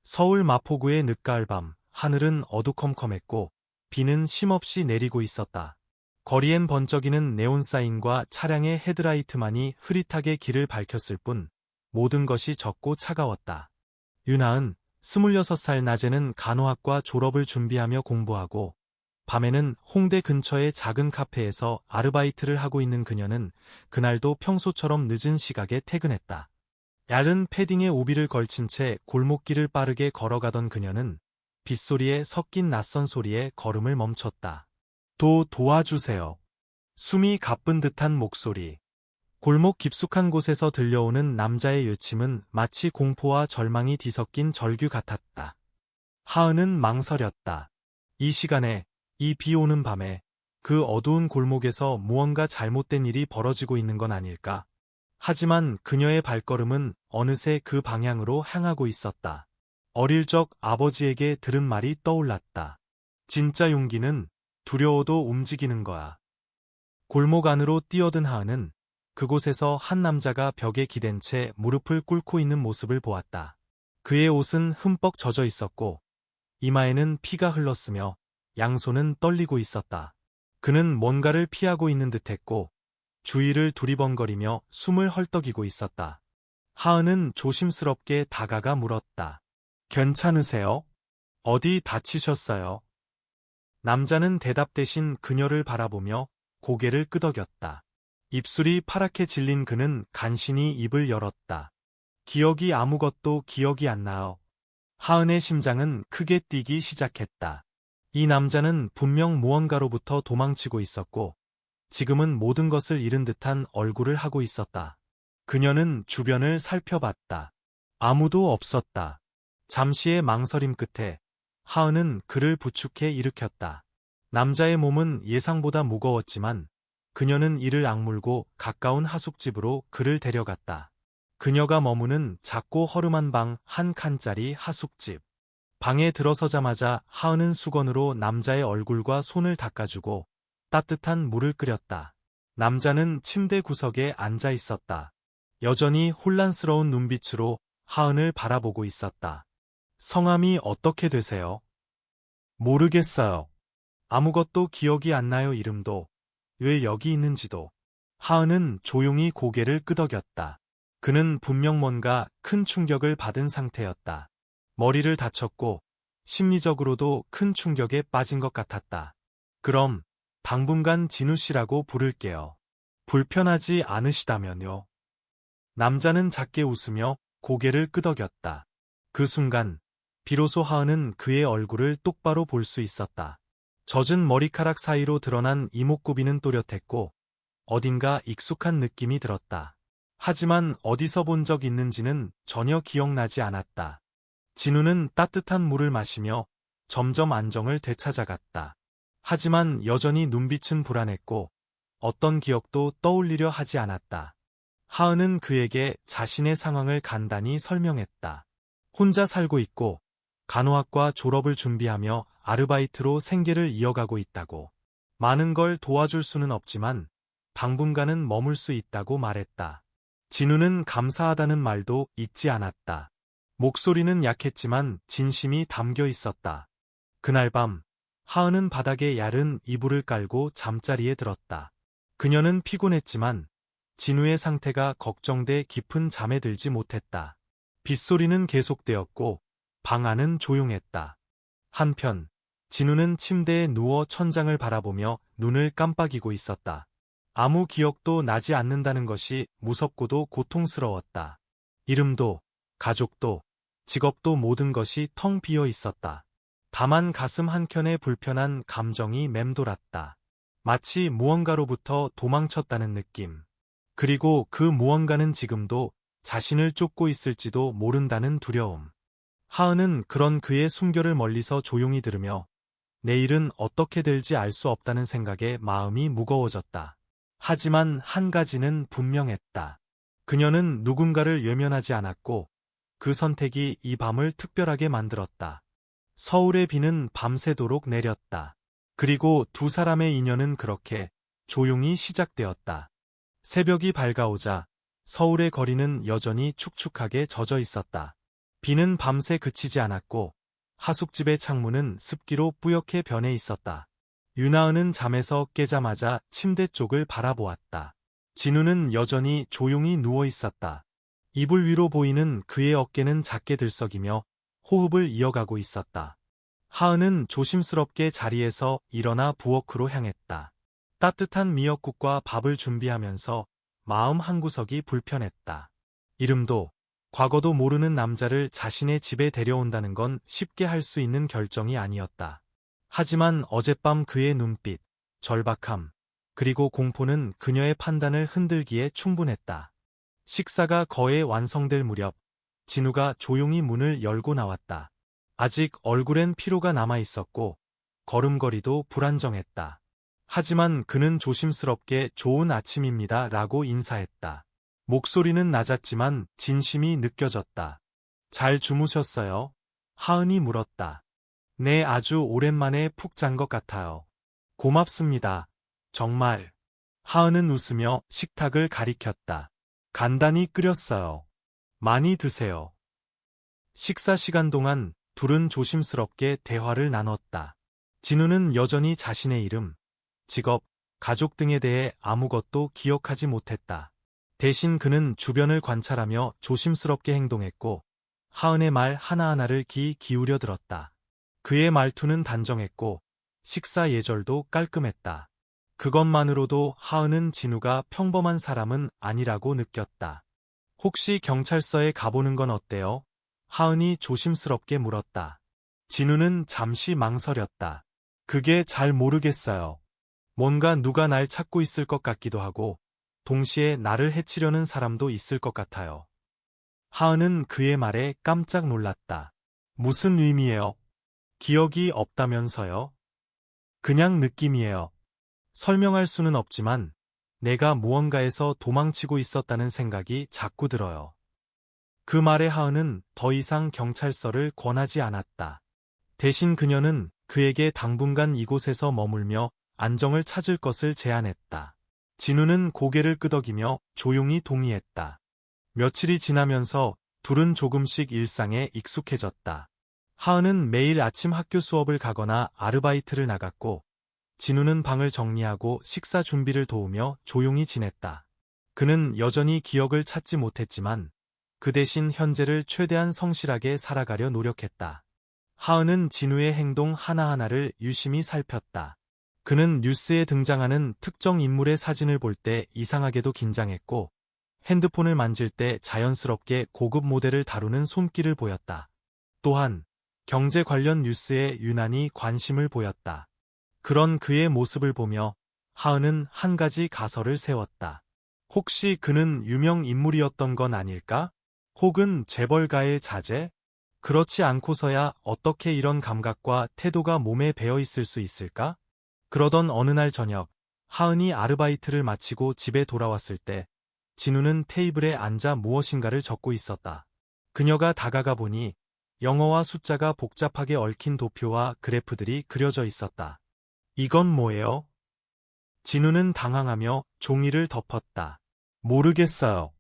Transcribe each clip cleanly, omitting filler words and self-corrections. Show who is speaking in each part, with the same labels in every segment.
Speaker 1: 서울 마포구의 늦가을 밤, 하늘은 어두컴컴했고 비는 쉼없이 내리고 있었다. 거리엔 번쩍이는 네온사인과 차량의 헤드라이트만이 흐릿하게 길을 밝혔을 뿐 모든 것이 적고 차가웠다. 윤하은, 26살 낮에는 간호학과 졸업을 준비하며 공부하고 밤에는 홍대 근처의 작은 카페에서 아르바이트를 하고 있는 그녀는 그날도 평소처럼 늦은 시각에 퇴근했다. 얇은 패딩에 우비를 걸친 채 골목길을 빠르게 걸어가던 그녀는 빗소리에 섞인 낯선 소리에 걸음을 멈췄다. 도와주세요. 숨이 가쁜 듯한 목소리. 골목 깊숙한 곳에서 들려오는 남자의 요침은 마치 공포와 절망이 뒤섞인 절규 같았다. 하은은 망설였다. 이 시간에, 이 비 오는 밤에, 그 어두운 골목에서 무언가 잘못된 일이 벌어지고 있는 건 아닐까? 하지만 그녀의 발걸음은 어느새 그 방향으로 향하고 있었다. 어릴 적 아버지에게 들은 말이 떠올랐다. 진짜 용기는 두려워도 움직이는 거야. 골목 안으로 뛰어든 하은은 그곳에서 한 남자가 벽에 기댄 채 무릎을 꿇고 있는 모습을 보았다. 그의 옷은 흠뻑 젖어 있었고 이마에는 피가 흘렀으며 양손은 떨리고 있었다. 그는 뭔가를 피하고 있는 듯했고 주위를 두리번거리며 숨을 헐떡이고 있었다. 하은은 조심스럽게 다가가 물었다. 괜찮으세요? 어디 다치셨어요? 남자는 대답 대신 그녀를 바라보며 고개를 끄덕였다. 입술이 파랗게 질린 그는 간신히 입을 열었다. 아무것도 기억이 안 나요. 하은의 심장은 크게 뛰기 시작했다. 이 남자는 분명 무언가로부터 도망치고 있었고 지금은 모든 것을 잃은 듯한 얼굴을 하고 있었다. 그녀는 주변을 살펴봤다. 아무도 없었다. 잠시의 망설임 끝에 하은은 그를 부축해 일으켰다. 남자의 몸은 예상보다 무거웠지만 그녀는 이를 악물고 가까운 하숙집으로 그를 데려갔다. 그녀가 머무는 작고 허름한 방 한 칸짜리 하숙집. 방에 들어서자마자 하은은 수건으로 남자의 얼굴과 손을 닦아주고 따뜻한 물을 끓였다. 남자는 침대 구석에 앉아 있었다. 여전히 혼란스러운 눈빛으로 하은을 바라보고 있었다. 성함이 어떻게 되세요? 모르겠어요. 아무것도 기억이 안 나요. 이름도, 왜 여기 있는지도. 하은은 조용히 고개를 끄덕였다. 그는 분명 뭔가 큰 충격을 받은 상태였다. 머리를 다쳤고 심리적으로도 큰 충격에 빠진 것 같았다. 그럼 당분간 진우 씨라고 부를게요. 불편하지 않으시다면요. 남자는 작게 웃으며 고개를 끄덕였다. 그 순간 비로소 하은은 그의 얼굴을 똑바로 볼 수 있었다. 젖은 머리카락 사이로 드러난 이목구비는 또렷했고 어딘가 익숙한 느낌이 들었다. 하지만 어디서 본 적 있는지는 전혀 기억나지 않았다. 진우는 따뜻한 물을 마시며 점점 안정을 되찾아갔다. 하지만 여전히 눈빛은 불안했고 어떤 기억도 떠올리려 하지 않았다. 하은은 그에게 자신의 상황을 간단히 설명했다. 혼자 살고 있고 간호학과 졸업을 준비하며 아르바이트로 생계를 이어가고 있다고. 많은 걸 도와줄 수는 없지만 당분간은 머물 수 있다고 말했다. 진우는 감사하다는 말도 잊지 않았다. 목소리는 약했지만 진심이 담겨 있었다. 그날 밤 하은은 바닥에 얇은 이불을 깔고 잠자리에 들었다. 그녀는 피곤했지만 진우의 상태가 걱정돼 깊은 잠에 들지 못했다. 빗소리는 계속되었고 방 안은 조용했다. 한편 진우는 침대에 누워 천장을 바라보며 눈을 깜빡이고 있었다. 아무 기억도 나지 않는다는 것이 무섭고도 고통스러웠다. 이름도, 가족도, 직업도 모든 것이 텅 비어 있었다. 다만 가슴 한켠에 불편한 감정이 맴돌았다. 마치 무언가로부터 도망쳤다는 느낌. 그리고 그 무언가는 지금도 자신을 쫓고 있을지도 모른다는 두려움. 하은은 그런 그의 숨결을 멀리서 조용히 들으며 내일은 어떻게 될지 알 수 없다는 생각에 마음이 무거워졌다. 하지만 한 가지는 분명했다. 그녀는 누군가를 외면하지 않았고 그 선택이 이 밤을 특별하게 만들었다. 서울의 비는 밤새도록 내렸다. 그리고 두 사람의 인연은 그렇게 조용히 시작되었다. 새벽이 밝아오자 서울의 거리는 여전히 축축하게 젖어 있었다. 비는 밤새 그치지 않았고 하숙집의 창문은 습기로 뿌옇게 변해 있었다. 윤하은은 잠에서 깨자마자 침대 쪽을 바라보았다. 진우는 여전히 조용히 누워 있었다. 이불 위로 보이는 그의 어깨는 작게 들썩이며 호흡을 이어가고 있었다. 하은은 조심스럽게 자리에서 일어나 부엌으로 향했다. 따뜻한 미역국과 밥을 준비하면서 마음 한구석이 불편했다. 이름도 과거도 모르는 남자를 자신의 집에 데려온다는 건 쉽게 할 수 있는 결정이 아니었다. 하지만 어젯밤 그의 눈빛, 절박함, 그리고 공포는 그녀의 판단을 흔들기에 충분했다. 식사가 거의 완성될 무렵 진우가 조용히 문을 열고 나왔다. 아직 얼굴엔 피로가 남아 있었고 걸음걸이도 불안정했다. 하지만 그는 조심스럽게 좋은 아침입니다 라고 인사했다. 목소리는 낮았지만 진심이 느껴졌다. 잘 주무셨어요? 하은이 물었다. 네, 아주 오랜만에 푹 잔 것 같아요. 고맙습니다. 정말. 하은은 웃으며 식탁을 가리켰다. 간단히 끓였어요. 많이 드세요. 식사 시간 동안 둘은 조심스럽게 대화를 나눴다. 진우는 여전히 자신의 이름, 직업, 가족 등에 대해 아무것도 기억하지 못했다. 대신 그는 주변을 관찰하며 조심스럽게 행동했고 하은의 말 하나하나를 귀 기울여 들었다. 그의 말투는 단정했고 식사 예절도 깔끔했다. 그것만으로도 하은은 진우가 평범한 사람은 아니라고 느꼈다. 혹시 경찰서에 가보는 건 어때요? 하은이 조심스럽게 물었다. 진우는 잠시 망설였다. 그게 잘 모르겠어요. 뭔가 누가 날 찾고 있을 것 같기도 하고 동시에 나를 해치려는 사람도 있을 것 같아요. 하은은 그의 말에 깜짝 놀랐다. 무슨 의미예요? 기억이 없다면서요? 그냥 느낌이에요. 설명할 수는 없지만 내가 무언가에서 도망치고 있었다는 생각이 자꾸 들어요. 그 말에 하은은 더 이상 경찰서를 권하지 않았다. 대신 그녀는 그에게 당분간 이곳에서 머물며 안정을 찾을 것을 제안했다. 진우는 고개를 끄덕이며 조용히 동의했다. 며칠이 지나면서 둘은 조금씩 일상에 익숙해졌다. 하은은 매일 아침 학교 수업을 가거나 아르바이트를 나갔고 진우는 방을 정리하고 식사 준비를 도우며 조용히 지냈다. 그는 여전히 기억을 찾지 못했지만 그 대신 현재를 최대한 성실하게 살아가려 노력했다. 하은은 진우의 행동 하나하나를 유심히 살폈다. 그는 뉴스에 등장하는 특정 인물의 사진을 볼 때 이상하게도 긴장했고 핸드폰을 만질 때 자연스럽게 고급 모델을 다루는 손길을 보였다. 또한 경제 관련 뉴스에 유난히 관심을 보였다. 그런 그의 모습을 보며 하은은 한 가지 가설을 세웠다. 혹시 그는 유명 인물이었던 건 아닐까? 혹은 재벌가의 자제? 그렇지 않고서야 어떻게 이런 감각과 태도가 몸에 배어 있을 수 있을까? 그러던 어느 날 저녁, 하은이 아르바이트를 마치고 집에 돌아왔을 때 진우는 테이블에 앉아 무엇인가를 적고 있었다. 그녀가 다가가 보니 영어와 숫자가 복잡하게 얽힌 도표와 그래프들이 그려져 있었다. 이건 뭐예요? 진우는 당황하며 종이를 덮었다. 모르겠어요.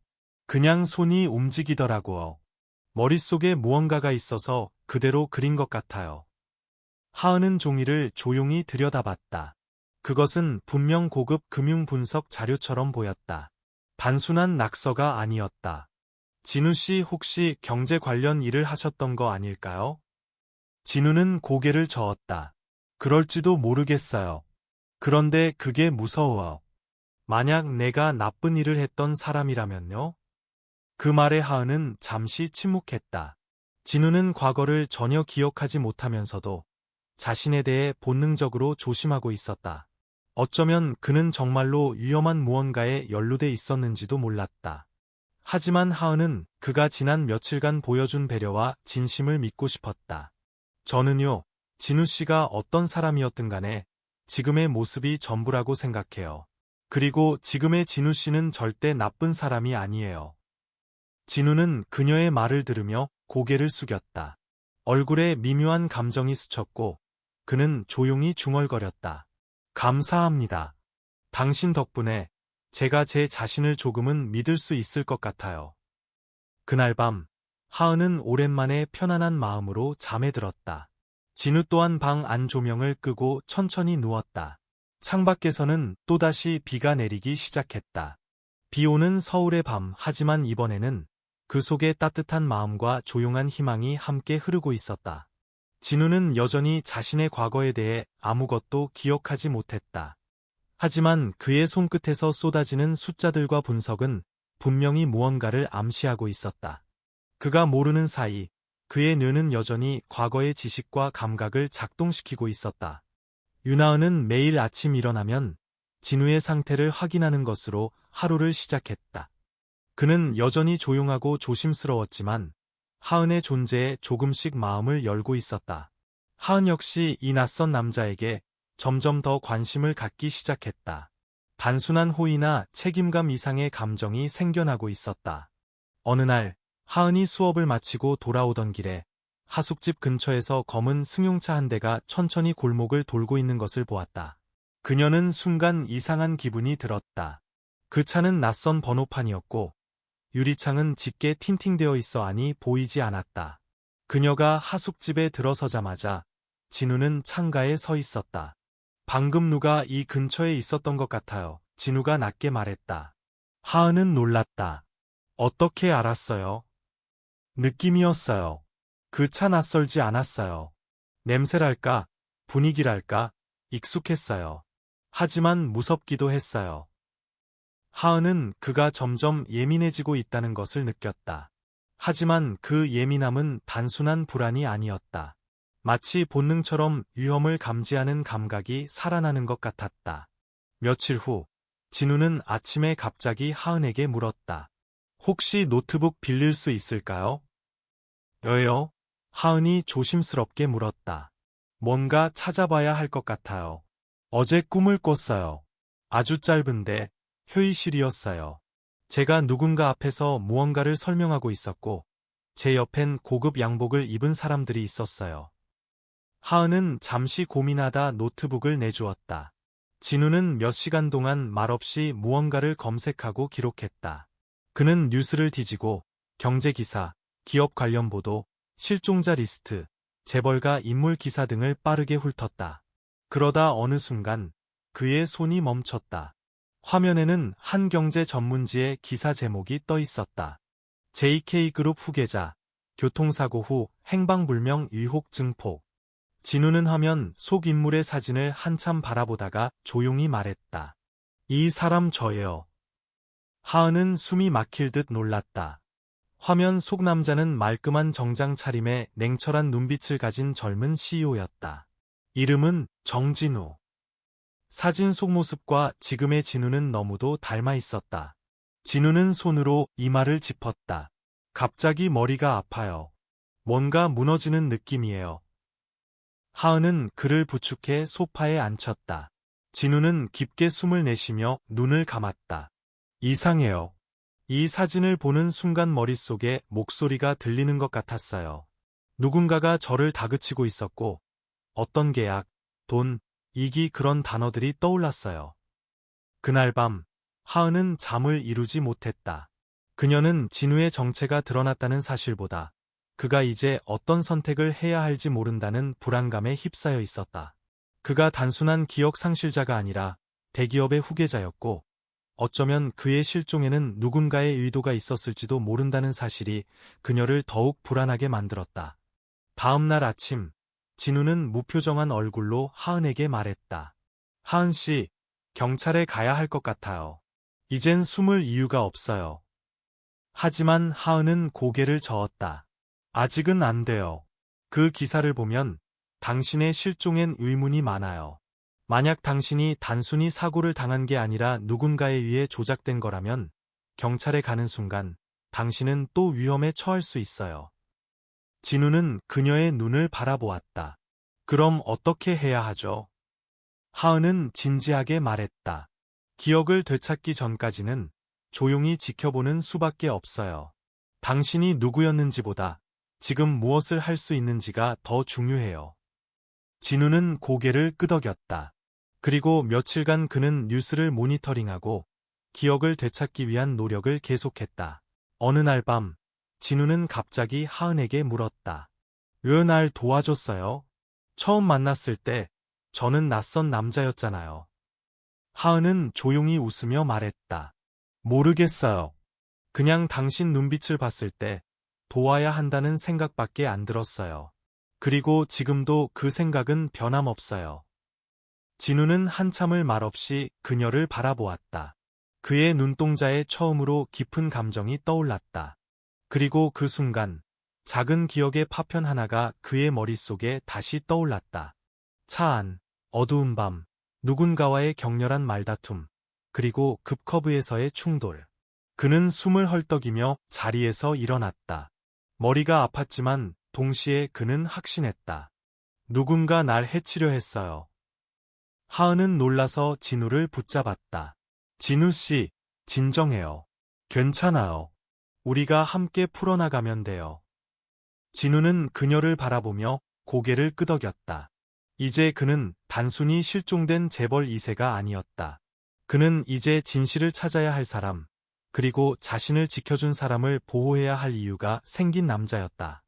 Speaker 1: 그냥 손이 움직이더라고요. 머릿속에 무언가가 있어서 그대로 그린 것 같아요. 하은은 종이를 조용히 들여다봤다. 그것은 분명 고급 금융 분석 자료처럼 보였다. 단순한 낙서가 아니었다. 진우 씨 혹시 경제 관련 일을 하셨던 거 아닐까요? 진우는 고개를 저었다. 그럴지도 모르겠어요. 그런데 그게 무서워. 만약 내가 나쁜 일을 했던 사람이라면요? 그 말에 하은은 잠시 침묵했다. 진우는 과거를 전혀 기억하지 못하면서도 자신에 대해 본능적으로 조심하고 있었다. 어쩌면 그는 정말로 위험한 무언가에 연루돼 있었는지도 몰랐다. 하지만 하은은 그가 지난 며칠간 보여준 배려와 진심을 믿고 싶었다. 저는요, 진우 씨가 어떤 사람이었든 간에 지금의 모습이 전부라고 생각해요. 그리고 지금의 진우 씨는 절대 나쁜 사람이 아니에요. 진우는 그녀의 말을 들으며 고개를 숙였다. 얼굴에 미묘한 감정이 스쳤고 그는 조용히 중얼거렸다. 감사합니다. 당신 덕분에 제가 제 자신을 조금은 믿을 수 있을 것 같아요. 그날 밤 하은은 오랜만에 편안한 마음으로 잠에 들었다. 진우 또한 방 안 조명을 끄고 천천히 누웠다. 창밖에서는 또다시 비가 내리기 시작했다. 비 오는 서울의 밤, 하지만 이번에는 그 속에 따뜻한 마음과 조용한 희망이 함께 흐르고 있었다. 진우는 여전히 자신의 과거에 대해 아무것도 기억하지 못했다. 하지만 그의 손끝에서 쏟아지는 숫자들과 분석은 분명히 무언가를 암시하고 있었다. 그가 모르는 사이 그의 뇌는 여전히 과거의 지식과 감각을 작동시키고 있었다. 윤하은은 매일 아침 일어나면 진우의 상태를 확인하는 것으로 하루를 시작했다. 그는 여전히 조용하고 조심스러웠지만 하은의 존재에 조금씩 마음을 열고 있었다. 하은 역시 이 낯선 남자에게 점점 더 관심을 갖기 시작했다. 단순한 호의나 책임감 이상의 감정이 생겨나고 있었다. 어느 날 하은이 수업을 마치고 돌아오던 길에 하숙집 근처에서 검은 승용차 한 대가 천천히 골목을 돌고 있는 것을 보았다. 그녀는 순간 이상한 기분이 들었다. 그 차는 낯선 번호판이었고 유리창은 짙게 틴팅되어 있어 안이 보이지 않았다. 그녀가 하숙집에 들어서자마자 진우는 창가에 서 있었다. 방금 누가 이 근처에 있었던 것 같아요. 진우가 낮게 말했다. 하은은 놀랐다. 어떻게 알았어요? 느낌이었어요. 그 차 낯설지 않았어요. 냄새랄까, 분위기랄까, 익숙했어요. 하지만 무섭기도 했어요. 하은은 그가 점점 예민해지고 있다는 것을 느꼈다. 하지만 그 예민함은 단순한 불안이 아니었다. 마치 본능처럼 위험을 감지하는 감각이 살아나는 것 같았다. 며칠 후, 진우는 아침에 갑자기 하은에게 물었다. 혹시 노트북 빌릴 수 있을까요? 왜요? 하은이 조심스럽게 물었다. 뭔가 찾아봐야 할 것 같아요. 어제 꿈을 꿨어요. 아주 짧은데 효의실이었어요. 제가 누군가 앞에서 무언가를 설명하고 있었고 제 옆엔 고급 양복을 입은 사람들이 있었어요. 하은은 잠시 고민하다 노트북을 내주었다. 진우는 몇 시간 동안 말없이 무언가를 검색하고 기록했다. 그는 뉴스를 뒤지고 경제기사, 기업 관련 보도, 실종자 리스트, 재벌가 인물 기사 등을 빠르게 훑었다. 그러다 어느 순간 그의 손이 멈췄다. 화면에는 한 경제 전문지의 기사 제목이 떠 있었다. JK그룹 후계자, 교통사고 후 행방불명 의혹 증폭. 진우는 화면 속 인물의 사진을 한참 바라보다가 조용히 말했다. 이 사람 저예요. 하은은 숨이 막힐 듯 놀랐다. 화면 속 남자는 말끔한 정장 차림에 냉철한 눈빛을 가진 젊은 CEO였다. 이름은 정진우. 사진 속 모습과 지금의 진우는 너무도 닮아 있었다. 진우는 손으로 이마를 짚었다. 갑자기 머리가 아파요. 뭔가 무너지는 느낌이에요. 하은은 그를 부축해 소파에 앉혔다. 진우는 깊게 숨을 내쉬며 눈을 감았다. 이상해요. 이 사진을 보는 순간 머릿속에 목소리가 들리는 것 같았어요. 누군가가 저를 다그치고 있었고 어떤 계약, 돈, 이기 그런 단어들이 떠올랐어요. 그날 밤 하은은 잠을 이루지 못했다. 그녀는 진우의 정체가 드러났다는 사실보다 그가 이제 어떤 선택을 해야 할지 모른다는 불안감에 휩싸여 있었다. 그가 단순한 기억 상실자가 아니라 대기업의 후계자였고 어쩌면 그의 실종에는 누군가의 의도가 있었을지도 모른다는 사실이 그녀를 더욱 불안하게 만들었다. 다음 날 아침, 진우는 무표정한 얼굴로 하은에게 말했다. 하은 씨, 경찰에 가야 할 것 같아요. 이젠 숨을 이유가 없어요. 하지만 하은은 고개를 저었다. 아직은 안 돼요. 그 기사를 보면 당신의 실종엔 의문이 많아요. 만약 당신이 단순히 사고를 당한 게 아니라 누군가에 의해 조작된 거라면 경찰에 가는 순간 당신은 또 위험에 처할 수 있어요. 진우는 그녀의 눈을 바라보았다. 그럼 어떻게 해야 하죠? 하은은 진지하게 말했다. 기억을 되찾기 전까지는 조용히 지켜보는 수밖에 없어요. 당신이 누구였는지보다 지금 무엇을 할 수 있는지가 더 중요해요. 진우는 고개를 끄덕였다. 그리고 며칠간 그는 뉴스를 모니터링하고 기억을 되찾기 위한 노력을 계속했다. 어느 날 밤, 진우는 갑자기 하은에게 물었다. 왜 날 도와줬어요? 처음 만났을 때 저는 낯선 남자였잖아요. 하은은 조용히 웃으며 말했다. 모르겠어요. 그냥 당신 눈빛을 봤을 때 도와야 한다는 생각밖에 안 들었어요. 그리고 지금도 그 생각은 변함없어요. 진우는 한참을 말없이 그녀를 바라보았다. 그의 눈동자에 처음으로 깊은 감정이 떠올랐다. 그리고 그 순간 작은 기억의 파편 하나가 그의 머릿속에 다시 떠올랐다. 차 안, 어두운 밤, 누군가와의 격렬한 말다툼, 그리고 급커브에서의 충돌. 그는 숨을 헐떡이며 자리에서 일어났다. 머리가 아팠지만 동시에 그는 확신했다. 누군가 날 해치려 했어요. 하은은 놀라서 진우를 붙잡았다. 진우 씨, 진정해요. 괜찮아요. 우리가 함께 풀어나가면 돼요. 진우는 그녀를 바라보며 고개를 끄덕였다. 이제 그는 단순히 실종된 재벌 2세가 아니었다. 그는 이제 진실을 찾아야 할 사람, 그리고 자신을 지켜준 사람을 보호해야 할 이유가 생긴 남자였다.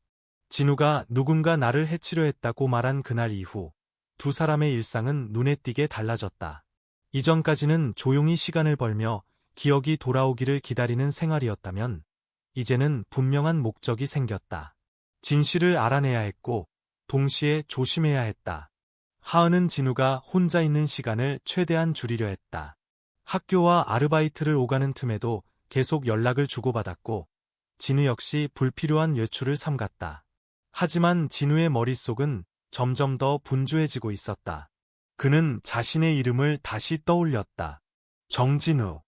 Speaker 1: 진우가 누군가 나를 해치려 했다고 말한 그날 이후 두 사람의 일상은 눈에 띄게 달라졌다. 이전까지는 조용히 시간을 벌며 기억이 돌아오기를 기다리는 생활이었다면 이제는 분명한 목적이 생겼다. 진실을 알아내야 했고 동시에 조심해야 했다. 하은은 진우가 혼자 있는 시간을 최대한 줄이려 했다. 학교와 아르바이트를 오가는 틈에도 계속 연락을 주고받았고 진우 역시 불필요한 외출을 삼갔다. 하지만 진우의 머릿속은 점점 더 분주해지고 있었다. 그는 자신의 이름을 다시 떠올렸다. 정진우,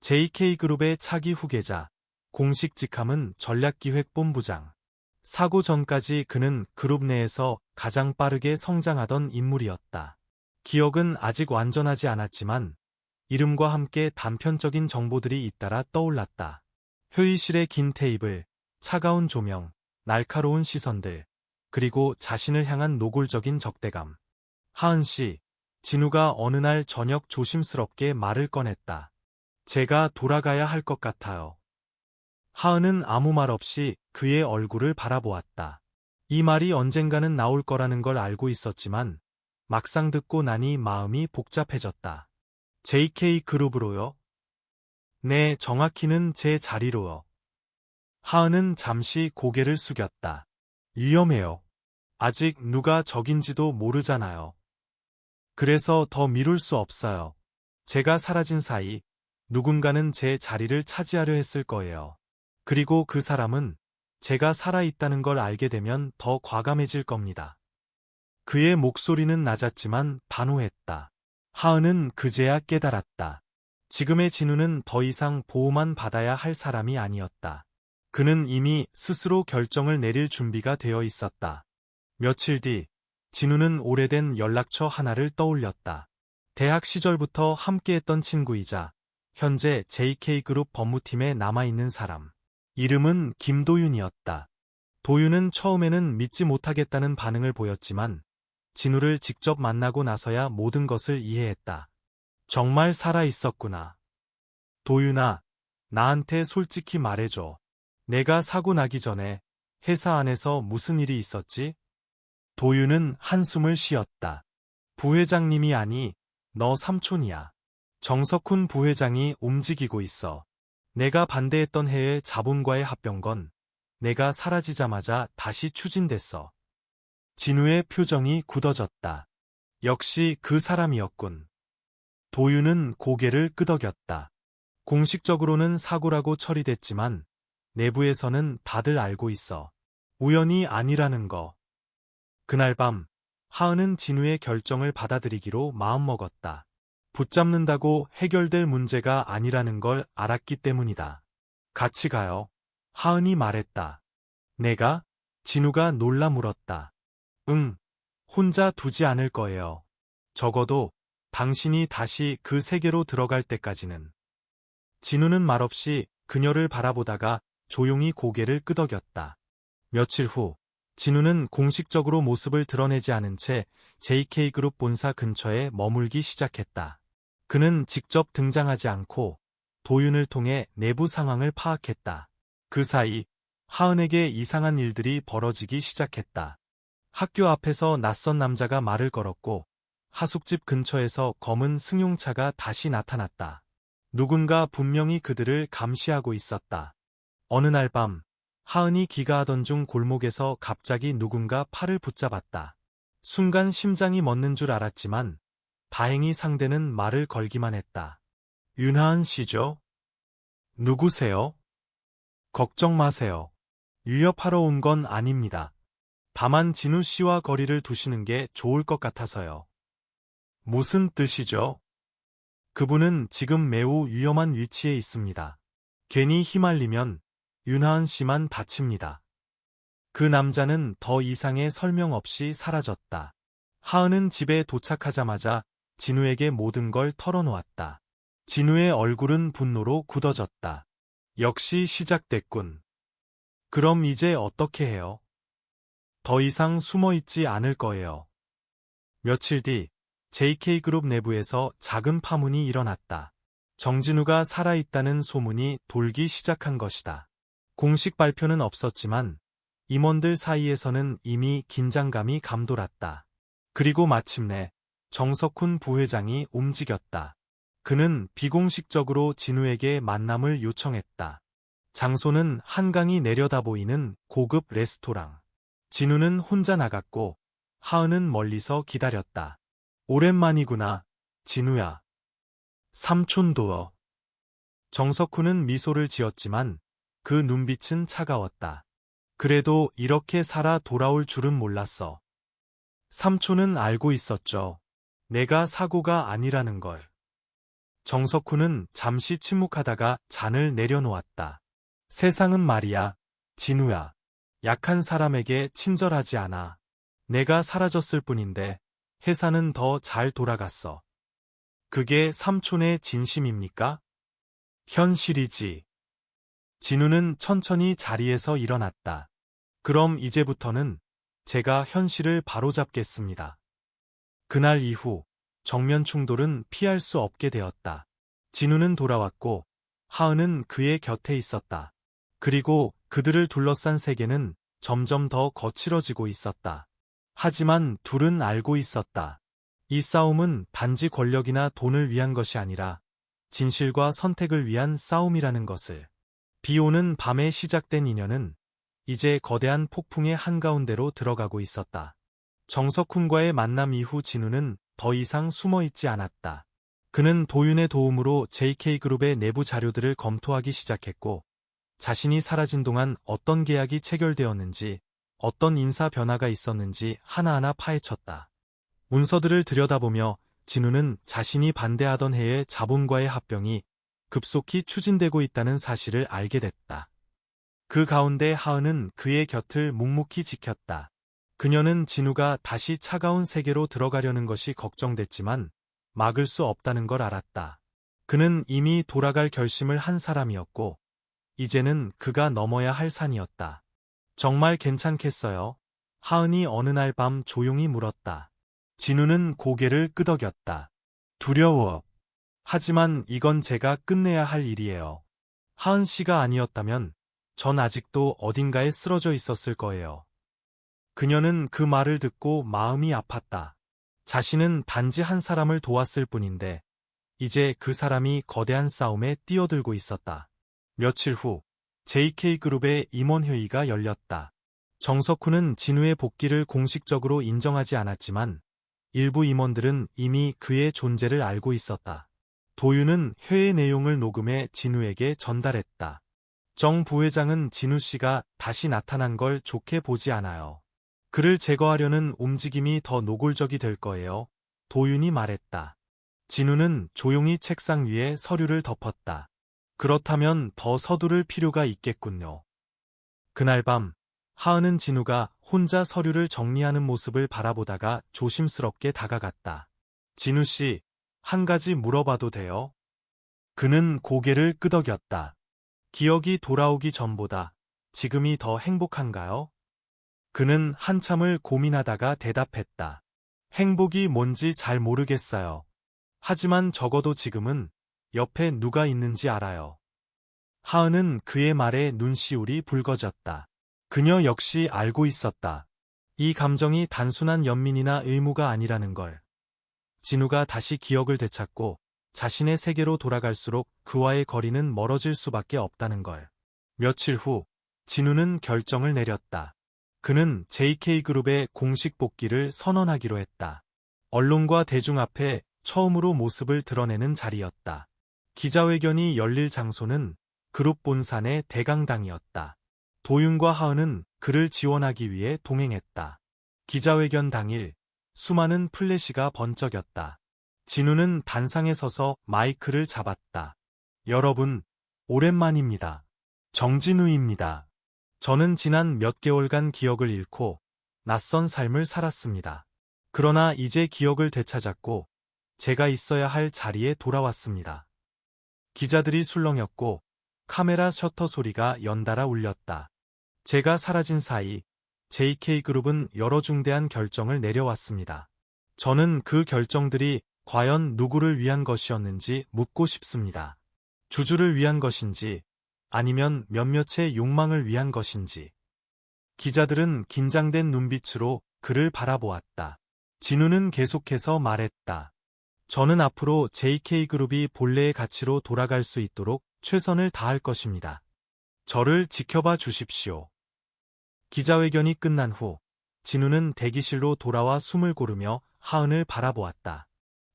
Speaker 1: JK그룹의 차기 후계자, 공식 직함은 전략기획본부장. 사고 전까지 그는 그룹 내에서 가장 빠르게 성장하던 인물이었다. 기억은 아직 완전하지 않았지만 이름과 함께 단편적인 정보들이 잇따라 떠올랐다. 회의실의 긴 테이블, 차가운 조명, 날카로운 시선들, 그리고 자신을 향한 노골적인 적대감. 하은 씨, 진우가 어느 날 저녁 조심스럽게 말을 꺼냈다. 제가 돌아가야 할 것 같아요. 하은은 아무 말 없이 그의 얼굴을 바라보았다. 이 말이 언젠가는 나올 거라는 걸 알고 있었지만 막상 듣고 나니 마음이 복잡해졌다. JK그룹으로요? 네, 정확히는 제 자리로요. 하은은 잠시 고개를 숙였다. 위험해요. 아직 누가 적인지도 모르잖아요. 그래서 더 미룰 수 없어요. 제가 사라진 사이 누군가는 제 자리를 차지하려 했을 거예요. 그리고 그 사람은 제가 살아있다는 걸 알게 되면 더 과감해질 겁니다. 그의 목소리는 낮았지만 단호했다. 하은은 그제야 깨달았다. 지금의 진우는 더 이상 보호만 받아야 할 사람이 아니었다. 그는 이미 스스로 결정을 내릴 준비가 되어 있었다. 며칠 뒤, 진우는 오래된 연락처 하나를 떠올렸다. 대학 시절부터 함께했던 친구이자 현재 JK그룹 법무팀에 남아있는 사람. 이름은 김도윤이었다. 도윤은 처음에는 믿지 못하겠다는 반응을 보였지만 진우를 직접 만나고 나서야 모든 것을 이해했다. 정말 살아있었구나. 도윤아, 나한테 솔직히 말해줘. 내가 사고 나기 전에 회사 안에서 무슨 일이 있었지? 도윤은 한숨을 쉬었다. 부회장님이 아니, 너 삼촌이야. 정석훈 부회장이 움직이고 있어. 내가 반대했던 해의 자본과의 합병건, 내가 사라지자마자 다시 추진됐어. 진우의 표정이 굳어졌다. 역시 그 사람이었군. 도윤은 고개를 끄덕였다. 공식적으로는 사고라고 처리됐지만 내부에서는 다들 알고 있어. 우연이 아니라는 거. 그날 밤, 하은은 진우의 결정을 받아들이기로 마음먹었다. 붙잡는다고 해결될 문제가 아니라는 걸 알았기 때문이다. 같이 가요. 하은이 말했다. 내가? 진우가 놀라 물었다. 응, 혼자 두지 않을 거예요. 적어도 당신이 다시 그 세계로 들어갈 때까지는. 진우는 말없이 그녀를 바라보다가 조용히 고개를 끄덕였다. 며칠 후, 진우는 공식적으로 모습을 드러내지 않은 채 JK그룹 본사 근처에 머물기 시작했다. 그는 직접 등장하지 않고 도윤을 통해 내부 상황을 파악했다. 그 사이 하은에게 이상한 일들이 벌어지기 시작했다. 학교 앞에서 낯선 남자가 말을 걸었고 하숙집 근처에서 검은 승용차가 다시 나타났다. 누군가 분명히 그들을 감시하고 있었다. 어느 날 밤 하은이 기가하던 중 골목에서 갑자기 누군가 팔을 붙잡았다. 순간 심장이 멎는 줄 알았지만 다행히 상대는 말을 걸기만 했다. 윤하은 씨죠? 누구세요? 걱정 마세요. 위협하러 온 건 아닙니다. 다만 진우 씨와 거리를 두시는 게 좋을 것 같아서요. 무슨 뜻이죠? 그분은 지금 매우 위험한 위치에 있습니다. 괜히 휘말리면 윤하은 씨만 다칩니다. 그 남자는 더 이상의 설명 없이 사라졌다. 하은은 집에 도착하자마자 진우에게 모든 걸 털어놓았다. 진우의 얼굴은 분노로 굳어졌다. 역시 시작됐군. 그럼 이제 어떻게 해요? 더 이상 숨어있지 않을 거예요. 며칠 뒤 JK그룹 내부에서 작은 파문이 일어났다. 정진우가 살아있다는 소문이 돌기 시작한 것이다. 공식 발표는 없었지만 임원들 사이에서는 이미 긴장감이 감돌았다. 그리고 마침내 정석훈 부회장이 움직였다. 그는 비공식적으로 진우에게 만남을 요청했다. 장소는 한강이 내려다 보이는 고급 레스토랑. 진우는 혼자 나갔고 하은은 멀리서 기다렸다. 오랜만이구나, 진우야. 삼촌도어. 정석훈은 미소를 지었지만 그 눈빛은 차가웠다. 그래도 이렇게 살아 돌아올 줄은 몰랐어. 삼촌은 알고 있었죠. 내가 사고가 아니라는 걸. 정석훈은 잠시 침묵하다가 잔을 내려놓았다. 세상은 말이야, 진우야. 약한 사람에게 친절하지 않아. 내가 사라졌을 뿐인데 회사는 더 잘 돌아갔어. 그게 삼촌의 진심입니까? 현실이지. 진우는 천천히 자리에서 일어났다. 그럼 이제부터는 제가 현실을 바로잡겠습니다. 그날 이후 정면 충돌은 피할 수 없게 되었다. 진우는 돌아왔고 하은은 그의 곁에 있었다. 그리고 그들을 둘러싼 세계는 점점 더 거칠어지고 있었다. 하지만 둘은 알고 있었다. 이 싸움은 단지 권력이나 돈을 위한 것이 아니라 진실과 선택을 위한 싸움이라는 것을. 비 오는 밤에 시작된 인연은 이제 거대한 폭풍의 한가운데로 들어가고 있었다. 정석훈과의 만남 이후 진우는 더 이상 숨어있지 않았다. 그는 도윤의 도움으로 JK그룹의 내부 자료들을 검토하기 시작했고 자신이 사라진 동안 어떤 계약이 체결되었는지 어떤 인사 변화가 있었는지 하나하나 파헤쳤다. 문서들을 들여다보며 진우는 자신이 반대하던 해의 자본과의 합병이 급속히 추진되고 있다는 사실을 알게 됐다. 그 가운데 하은은 그의 곁을 묵묵히 지켰다. 그녀는 진우가 다시 차가운 세계로 들어가려는 것이 걱정됐지만 막을 수 없다는 걸 알았다. 그는 이미 돌아갈 결심을 한 사람이었고 이제는 그가 넘어야 할 산이었다. 정말 괜찮겠어요? 하은이 어느 날 밤 조용히 물었다. 진우는 고개를 끄덕였다. 두려워. 하지만 이건 제가 끝내야 할 일이에요. 하은 씨가 아니었다면 전 아직도 어딘가에 쓰러져 있었을 거예요. 그녀는 그 말을 듣고 마음이 아팠다. 자신은 단지 한 사람을 도왔을 뿐인데 이제 그 사람이 거대한 싸움에 뛰어들고 있었다. 며칠 후 JK그룹의 임원회의가 열렸다. 정석훈은 진우의 복귀를 공식적으로 인정하지 않았지만 일부 임원들은 이미 그의 존재를 알고 있었다. 도윤은 회의 내용을 녹음해 진우에게 전달했다. 정 부회장은 진우 씨가 다시 나타난 걸 좋게 보지 않아요. 그를 제거하려는 움직임이 더 노골적이 될 거예요. 도윤이 말했다. 진우는 조용히 책상 위에 서류를 덮었다. 그렇다면 더 서두를 필요가 있겠군요. 그날 밤 하은은 진우가 혼자 서류를 정리하는 모습을 바라보다가 조심스럽게 다가갔다. 진우 씨, 한 가지 물어봐도 돼요? 그는 고개를 끄덕였다. 기억이 돌아오기 전보다 지금이 더 행복한가요? 그는 한참을 고민하다가 대답했다. 행복이 뭔지 잘 모르겠어요. 하지만 적어도 지금은 옆에 누가 있는지 알아요. 하은은 그의 말에 눈시울이 붉어졌다. 그녀 역시 알고 있었다. 이 감정이 단순한 연민이나 의무가 아니라는 걸. 진우가 다시 기억을 되찾고 자신의 세계로 돌아갈수록 그와의 거리는 멀어질 수밖에 없다는 걸. 며칠 후, 진우는 결정을 내렸다. 그는 JK그룹의 공식 복귀를 선언하기로 했다. 언론과 대중 앞에 처음으로 모습을 드러내는 자리였다. 기자회견이 열릴 장소는 그룹 본산의 대강당이었다. 도윤과 하은은 그를 지원하기 위해 동행했다. 기자회견 당일, 수많은 플래시가 번쩍였다. 진우는 단상에 서서 마이크를 잡았다. 여러분, 오랜만입니다. 정진우입니다. 저는 지난 몇 개월간 기억을 잃고 낯선 삶을 살았습니다. 그러나 이제 기억을 되찾았고 제가 있어야 할 자리에 돌아왔습니다. 기자들이 술렁였고 카메라 셔터 소리가 연달아 울렸다. 제가 사라진 사이 JK그룹은 여러 중대한 결정을 내려왔습니다. 저는 그 결정들이 과연 누구를 위한 것이었는지 묻고 싶습니다. 주주를 위한 것인지 아니면 몇몇의 욕망을 위한 것인지. 기자들은 긴장된 눈빛으로 그를 바라보았다. 진우는 계속해서 말했다. 저는 앞으로 JK그룹이 본래의 가치로 돌아갈 수 있도록 최선을 다할 것입니다. 저를 지켜봐 주십시오. 기자회견이 끝난 후 진우는 대기실로 돌아와 숨을 고르며 하은을 바라보았다.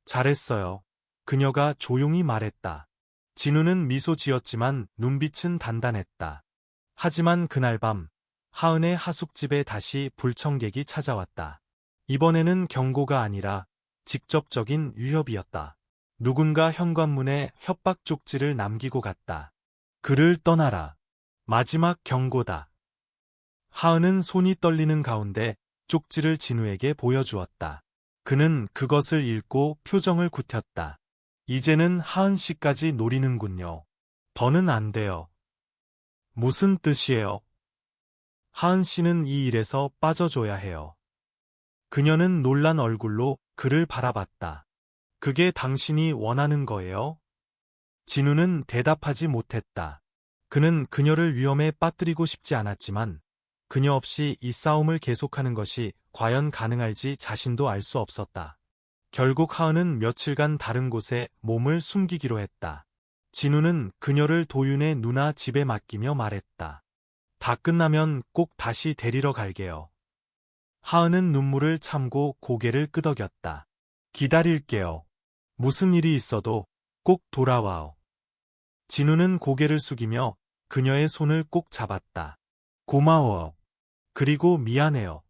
Speaker 1: 잘했어요. 그녀가 조용히 말했다. 진우는 미소 지었지만 눈빛은 단단했다. 하지만 그날 밤 하은의 하숙집에 다시 불청객이 찾아왔다. 이번에는 경고가 아니라 직접적인 위협이었다. 누군가 현관문에 협박 쪽지를 남기고 갔다. 그를 떠나라. 마지막 경고다. 하은은 손이 떨리는 가운데 쪽지를 진우에게 보여주었다. 그는 그것을 읽고 표정을 굳혔다. 이제는 하은 씨까지 노리는군요. 더는 안 돼요. 무슨 뜻이에요? 하은 씨는 이 일에서 빠져줘야 해요. 그녀는 놀란 얼굴로 그를 바라봤다. 그게 당신이 원하는 거예요? 진우는 대답하지 못했다. 그는 그녀를 위험에 빠뜨리고 싶지 않았지만 그녀 없이 이 싸움을 계속하는 것이 과연 가능할지 자신도 알 수 없었다. 결국 하은은 며칠간 다른 곳에 몸을 숨기기로 했다. 진우는 그녀를 도윤의 누나 집에 맡기며 말했다. 다 끝나면 꼭 다시 데리러 갈게요. 하은은 눈물을 참고 고개를 끄덕였다. 기다릴게요. 무슨 일이 있어도 꼭 돌아와요. 진우는 고개를 숙이며 그녀의 손을 꼭 잡았다. 고마워요. 그리고 미안해요.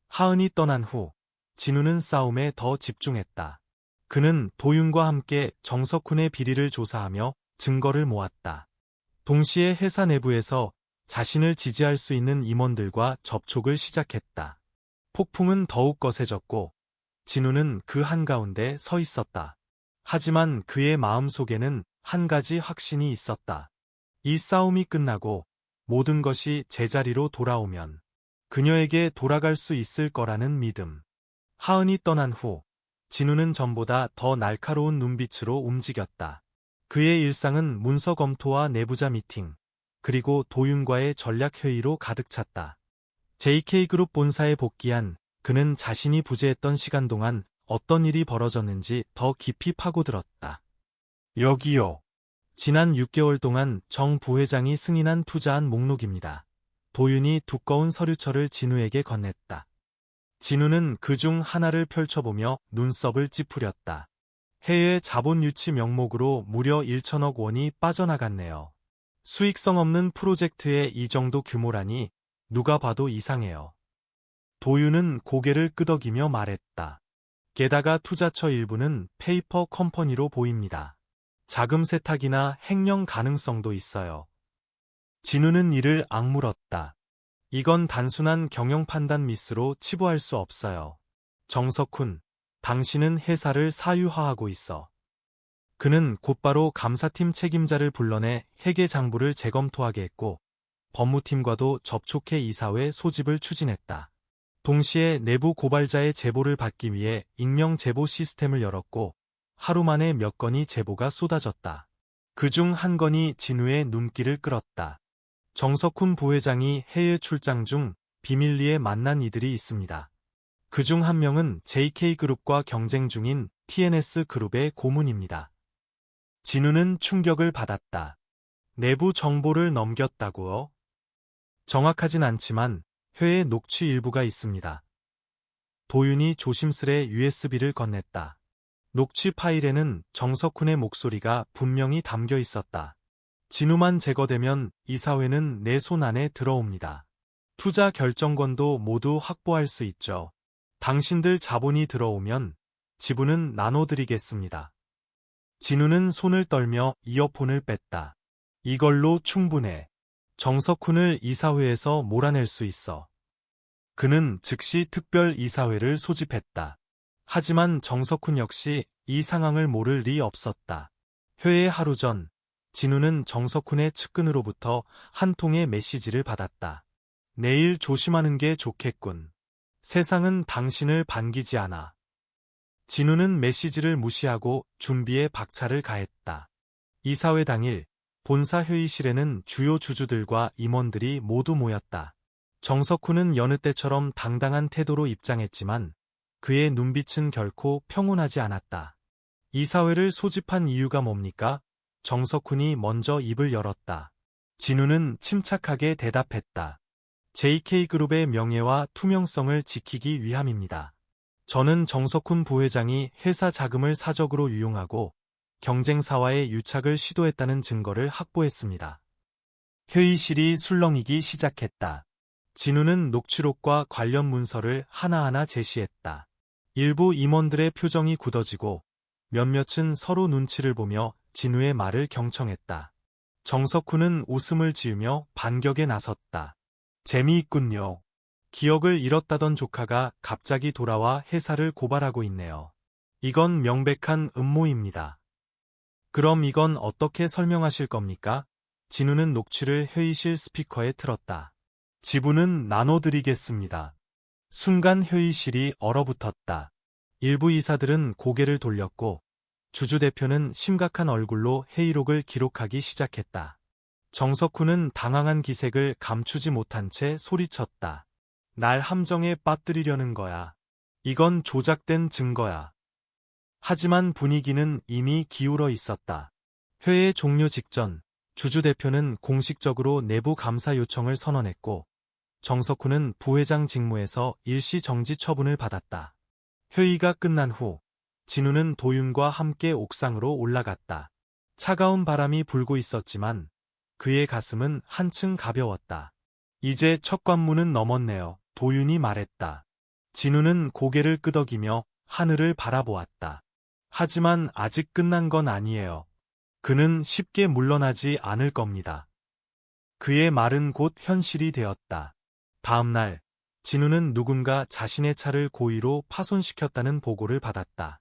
Speaker 1: 하은이 떠난 후 진우는 싸움에 더 집중했다. 그는 도윤과 함께 정석훈의 비리를 조사하며 증거를 모았다. 동시에 회사 내부에서 자신을 지지할 수 있는 임원들과 접촉을 시작했다. 폭풍은 더욱 거세졌고 진우는 그 한가운데 서 있었다. 하지만 그의 마음속에는 한 가지 확신이 있었다. 이 싸움이 끝나고 모든 것이 제자리로 돌아오면 그녀에게 돌아갈 수 있을 거라는 믿음. 하은이 떠난 후 진우는 전보다 더 날카로운 눈빛으로 움직였다. 그의 일상은 문서 검토와 내부자 미팅, 그리고 도윤과의 전략회의로 가득 찼다. JK그룹 본사에 복귀한 그는 자신이 부재했던 시간 동안 어떤 일이 벌어졌는지 더 깊이 파고들었다. 여기요. 지난 6개월 동안 정 부회장이 승인한 투자한 목록입니다. 도윤이 두꺼운 서류철을 진우에게 건넸다. 진우는 그중 하나를 펼쳐보며 눈썹을 찌푸렸다. 해외 자본 유치 명목으로 무려 1천억 원이 빠져나갔네요. 수익성 없는 프로젝트에 이 정도 규모라니 누가 봐도 이상해요. 도윤은 고개를 끄덕이며 말했다. 게다가 투자처 일부는 페이퍼 컴퍼니로 보입니다. 자금 세탁이나 횡령 가능성도 있어요. 진우는 이를 악물었다. 이건 단순한 경영 판단 미스로 치부할 수 없어요. 정석훈, 당신은 회사를 사유화하고 있어. 그는 곧바로 감사팀 책임자를 불러내 회계 장부를 재검토하게 했고 법무팀과도 접촉해 이사회 소집을 추진했다. 동시에 내부 고발자의 제보를 받기 위해 익명 제보 시스템을 열었고 하루 만에 몇 건이 제보가 쏟아졌다. 그중 한 건이 진우의 눈길을 끌었다. 정석훈 부회장이 해외 출장 중 비밀리에 만난 이들이 있습니다. 그중 한 명은 JK그룹과 경쟁 중인 TNS그룹의 고문입니다. 진우는 충격을 받았다. 내부 정보를 넘겼다고요? 정확하진 않지만 회의 녹취 일부가 있습니다. 도윤이 조심스레 USB를 건넸다. 녹취 파일에는 정석훈의 목소리가 분명히 담겨 있었다. 진우만 제거되면 이사회는 내 손 안에 들어옵니다. 투자 결정권도 모두 확보할 수 있죠. 당신들 자본이 들어오면 지분은 나눠드리겠습니다. 진우는 손을 떨며 이어폰을 뺐다. 이걸로 충분해. 정석훈을 이사회에서 몰아낼 수 있어. 그는 즉시 특별 이사회를 소집했다. 하지만 정석훈 역시 이 상황을 모를 리 없었다. 회의 하루 전, 진우는 정석훈의 측근으로부터 한 통의 메시지를 받았다. 내일 조심하는 게 좋겠군. 세상은 당신을 반기지 않아. 진우는 메시지를 무시하고 준비에 박차를 가했다. 이사회 당일, 본사 회의실에는 주요 주주들과 임원들이 모두 모였다. 정석훈은 여느 때처럼 당당한 태도로 입장했지만 그의 눈빛은 결코 평온하지 않았다. 이사회를 소집한 이유가 뭡니까? 정석훈이 먼저 입을 열었다. 진우는 침착하게 대답했다. JK그룹의 명예와 투명성을 지키기 위함입니다. 저는 정석훈 부회장이 회사 자금을 사적으로 유용하고 경쟁사와의 유착을 시도했다는 증거를 확보했습니다. 회의실이 술렁이기 시작했다. 진우는 녹취록과 관련 문서를 하나하나 제시했다. 일부 임원들의 표정이 굳어지고 몇몇은 서로 눈치를 보며 진우의 말을 경청했다. 정석훈은 웃음을 지으며 반격에 나섰다. 재미있군요. 기억을 잃었다던 조카가 갑자기 돌아와 회사를 고발하고 있네요. 이건 명백한 음모입니다. 그럼 이건 어떻게 설명하실 겁니까? 진우는 녹취를 회의실 스피커에 틀었다. 지분은 나눠드리겠습니다. 순간 회의실이 얼어붙었다. 일부 이사들은 고개를 돌렸고 주주 대표는 심각한 얼굴로 회의록을 기록하기 시작했다. 정석훈은 당황한 기색을 감추지 못한 채 소리쳤다. 날 함정에 빠뜨리려는 거야. 이건 조작된 증거야. 하지만 분위기는 이미 기울어 있었다. 회의 종료 직전 주주 대표는 공식적으로 내부 감사 요청을 선언했고 정석훈은 부회장 직무에서 일시 정지 처분을 받았다. 회의가 끝난 후 진우는 도윤과 함께 옥상으로 올라갔다. 차가운 바람이 불고 있었지만 그의 가슴은 한층 가벼웠다. 이제 첫 관문은 넘었네요. 도윤이 말했다. 진우는 고개를 끄덕이며 하늘을 바라보았다. 하지만 아직 끝난 건 아니에요. 그는 쉽게 물러나지 않을 겁니다. 그의 말은 곧 현실이 되었다. 다음 날, 진우는 누군가 자신의 차를 고의로 파손시켰다는 보고를 받았다.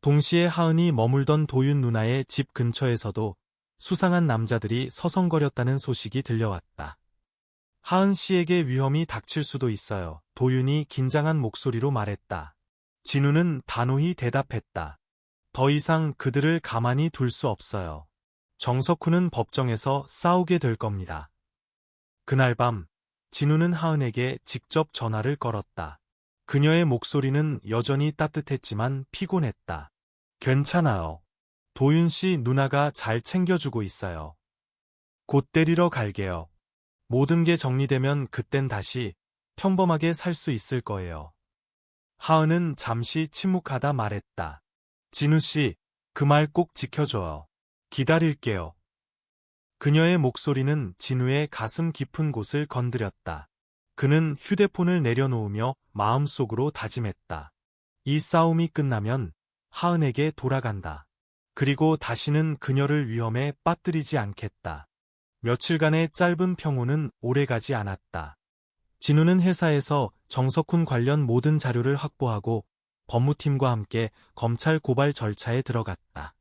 Speaker 1: 동시에 하은이 머물던 도윤 누나의 집 근처에서도 수상한 남자들이 서성거렸다는 소식이 들려왔다. 하은 씨에게 위험이 닥칠 수도 있어요. 도윤이 긴장한 목소리로 말했다. 진우는 단호히 대답했다. 더 이상 그들을 가만히 둘 수 없어요. 정석훈은 법정에서 싸우게 될 겁니다. 그날 밤, 진우는 하은에게 직접 전화를 걸었다. 그녀의 목소리는 여전히 따뜻했지만 피곤했다. 괜찮아요. 도윤 씨 누나가 잘 챙겨주고 있어요. 곧 데리러 갈게요. 모든 게 정리되면 그땐 다시 평범하게 살 수 있을 거예요. 하은은 잠시 침묵하다 말했다. 진우 씨, 그 말 꼭 지켜줘요. 기다릴게요. 그녀의 목소리는 진우의 가슴 깊은 곳을 건드렸다. 그는 휴대폰을 내려놓으며 마음속으로 다짐했다. 이 싸움이 끝나면 하은에게 돌아간다. 그리고 다시는 그녀를 위험에 빠뜨리지 않겠다. 며칠간의 짧은 평온은 오래가지 않았다. 진우는 회사에서 정석훈 관련 모든 자료를 확보하고 법무팀과 함께 검찰 고발 절차에 들어갔다.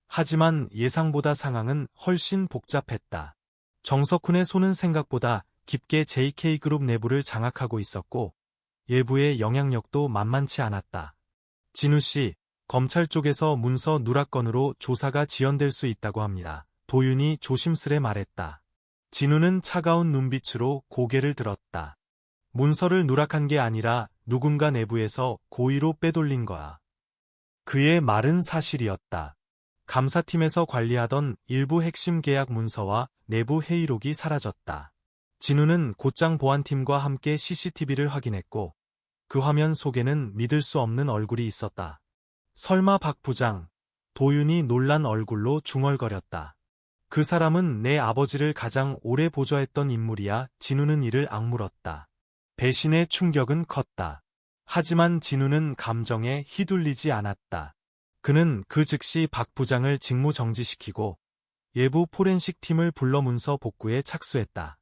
Speaker 1: 하지만 예상보다 상황은 훨씬 복잡했다. 정석훈의 손은 생각보다 깊게 JK그룹 내부를 장악하고 있었고 외부의 영향력도 만만치 않았다. 진우 씨, 검찰 쪽에서 문서 누락건으로 조사가 지연될 수 있다고 합니다. 도윤이 조심스레 말했다. 진우는 차가운 눈빛으로 고개를 들었다. 문서를 누락한 게 아니라 누군가 내부에서 고의로 빼돌린 거야. 그의 말은 사실이었다. 감사팀에서 관리하던 일부 핵심 계약 문서와 내부 회의록이 사라졌다. 진우는 곧장 보안팀과 함께 CCTV를 확인했고 그 화면 속에는 믿을 수 없는 얼굴이 있었다. 설마 박 부장? 도윤이 놀란 얼굴로 중얼거렸다. 그 사람은 내 아버지를 가장 오래 보좌했던 인물이야. 진우는 이를 악물었다. 배신의 충격은 컸다. 하지만 진우는 감정에 휘둘리지 않았다. 그는 그 즉시 박 부장을 직무 정지시키고 예부 포렌식 팀을 불러 문서 복구에 착수했다.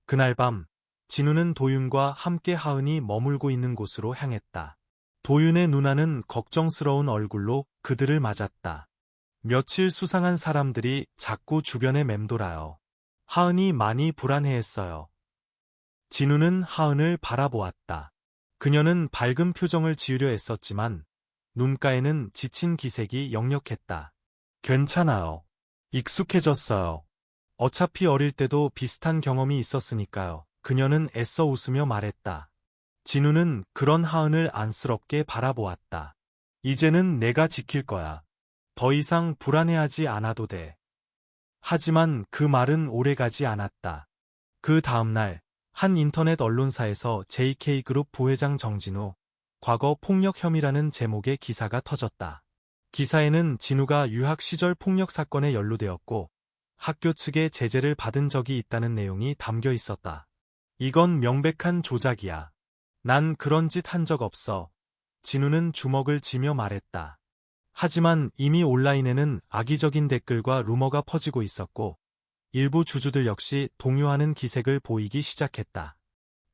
Speaker 1: 그날 밤 진우는 도윤과 함께 하은이 머물고 있는 곳으로 향했다. 도윤의 누나는 걱정스러운 얼굴로 그들을 맞았다. 며칠 수상한 사람들이 자꾸 주변에 맴돌아요. 하은이 많이 불안해했어요. 진우는 하은을 바라보았다. 그녀는 밝은 표정을 지으려 애썼지만 눈가에는 지친 기색이 역력했다. 괜찮아요. 익숙해졌어요. 어차피 어릴 때도 비슷한 경험이 있었으니까요. 그녀는 애써 웃으며 말했다. 진우는 그런 하은을 안쓰럽게 바라보았다. 이제는 내가 지킬 거야. 더 이상 불안해하지 않아도 돼. 하지만 그 말은 오래가지 않았다. 그 다음날 한 인터넷 언론사에서 JK그룹 부회장 정진우, 과거 폭력 혐의라는 제목의 기사가 터졌다. 기사에는 진우가 유학 시절 폭력 사건에 연루되었고 학교 측의 제재를 받은 적이 있다는 내용이 담겨 있었다. 이건 명백한 조작이야. 난 그런 짓 한 적 없어. 진우는 주먹을 쥐며 말했다. 하지만 이미 온라인에는 악의적인 댓글과 루머가 퍼지고 있었고 일부 주주들 역시 동요하는 기색을 보이기 시작했다.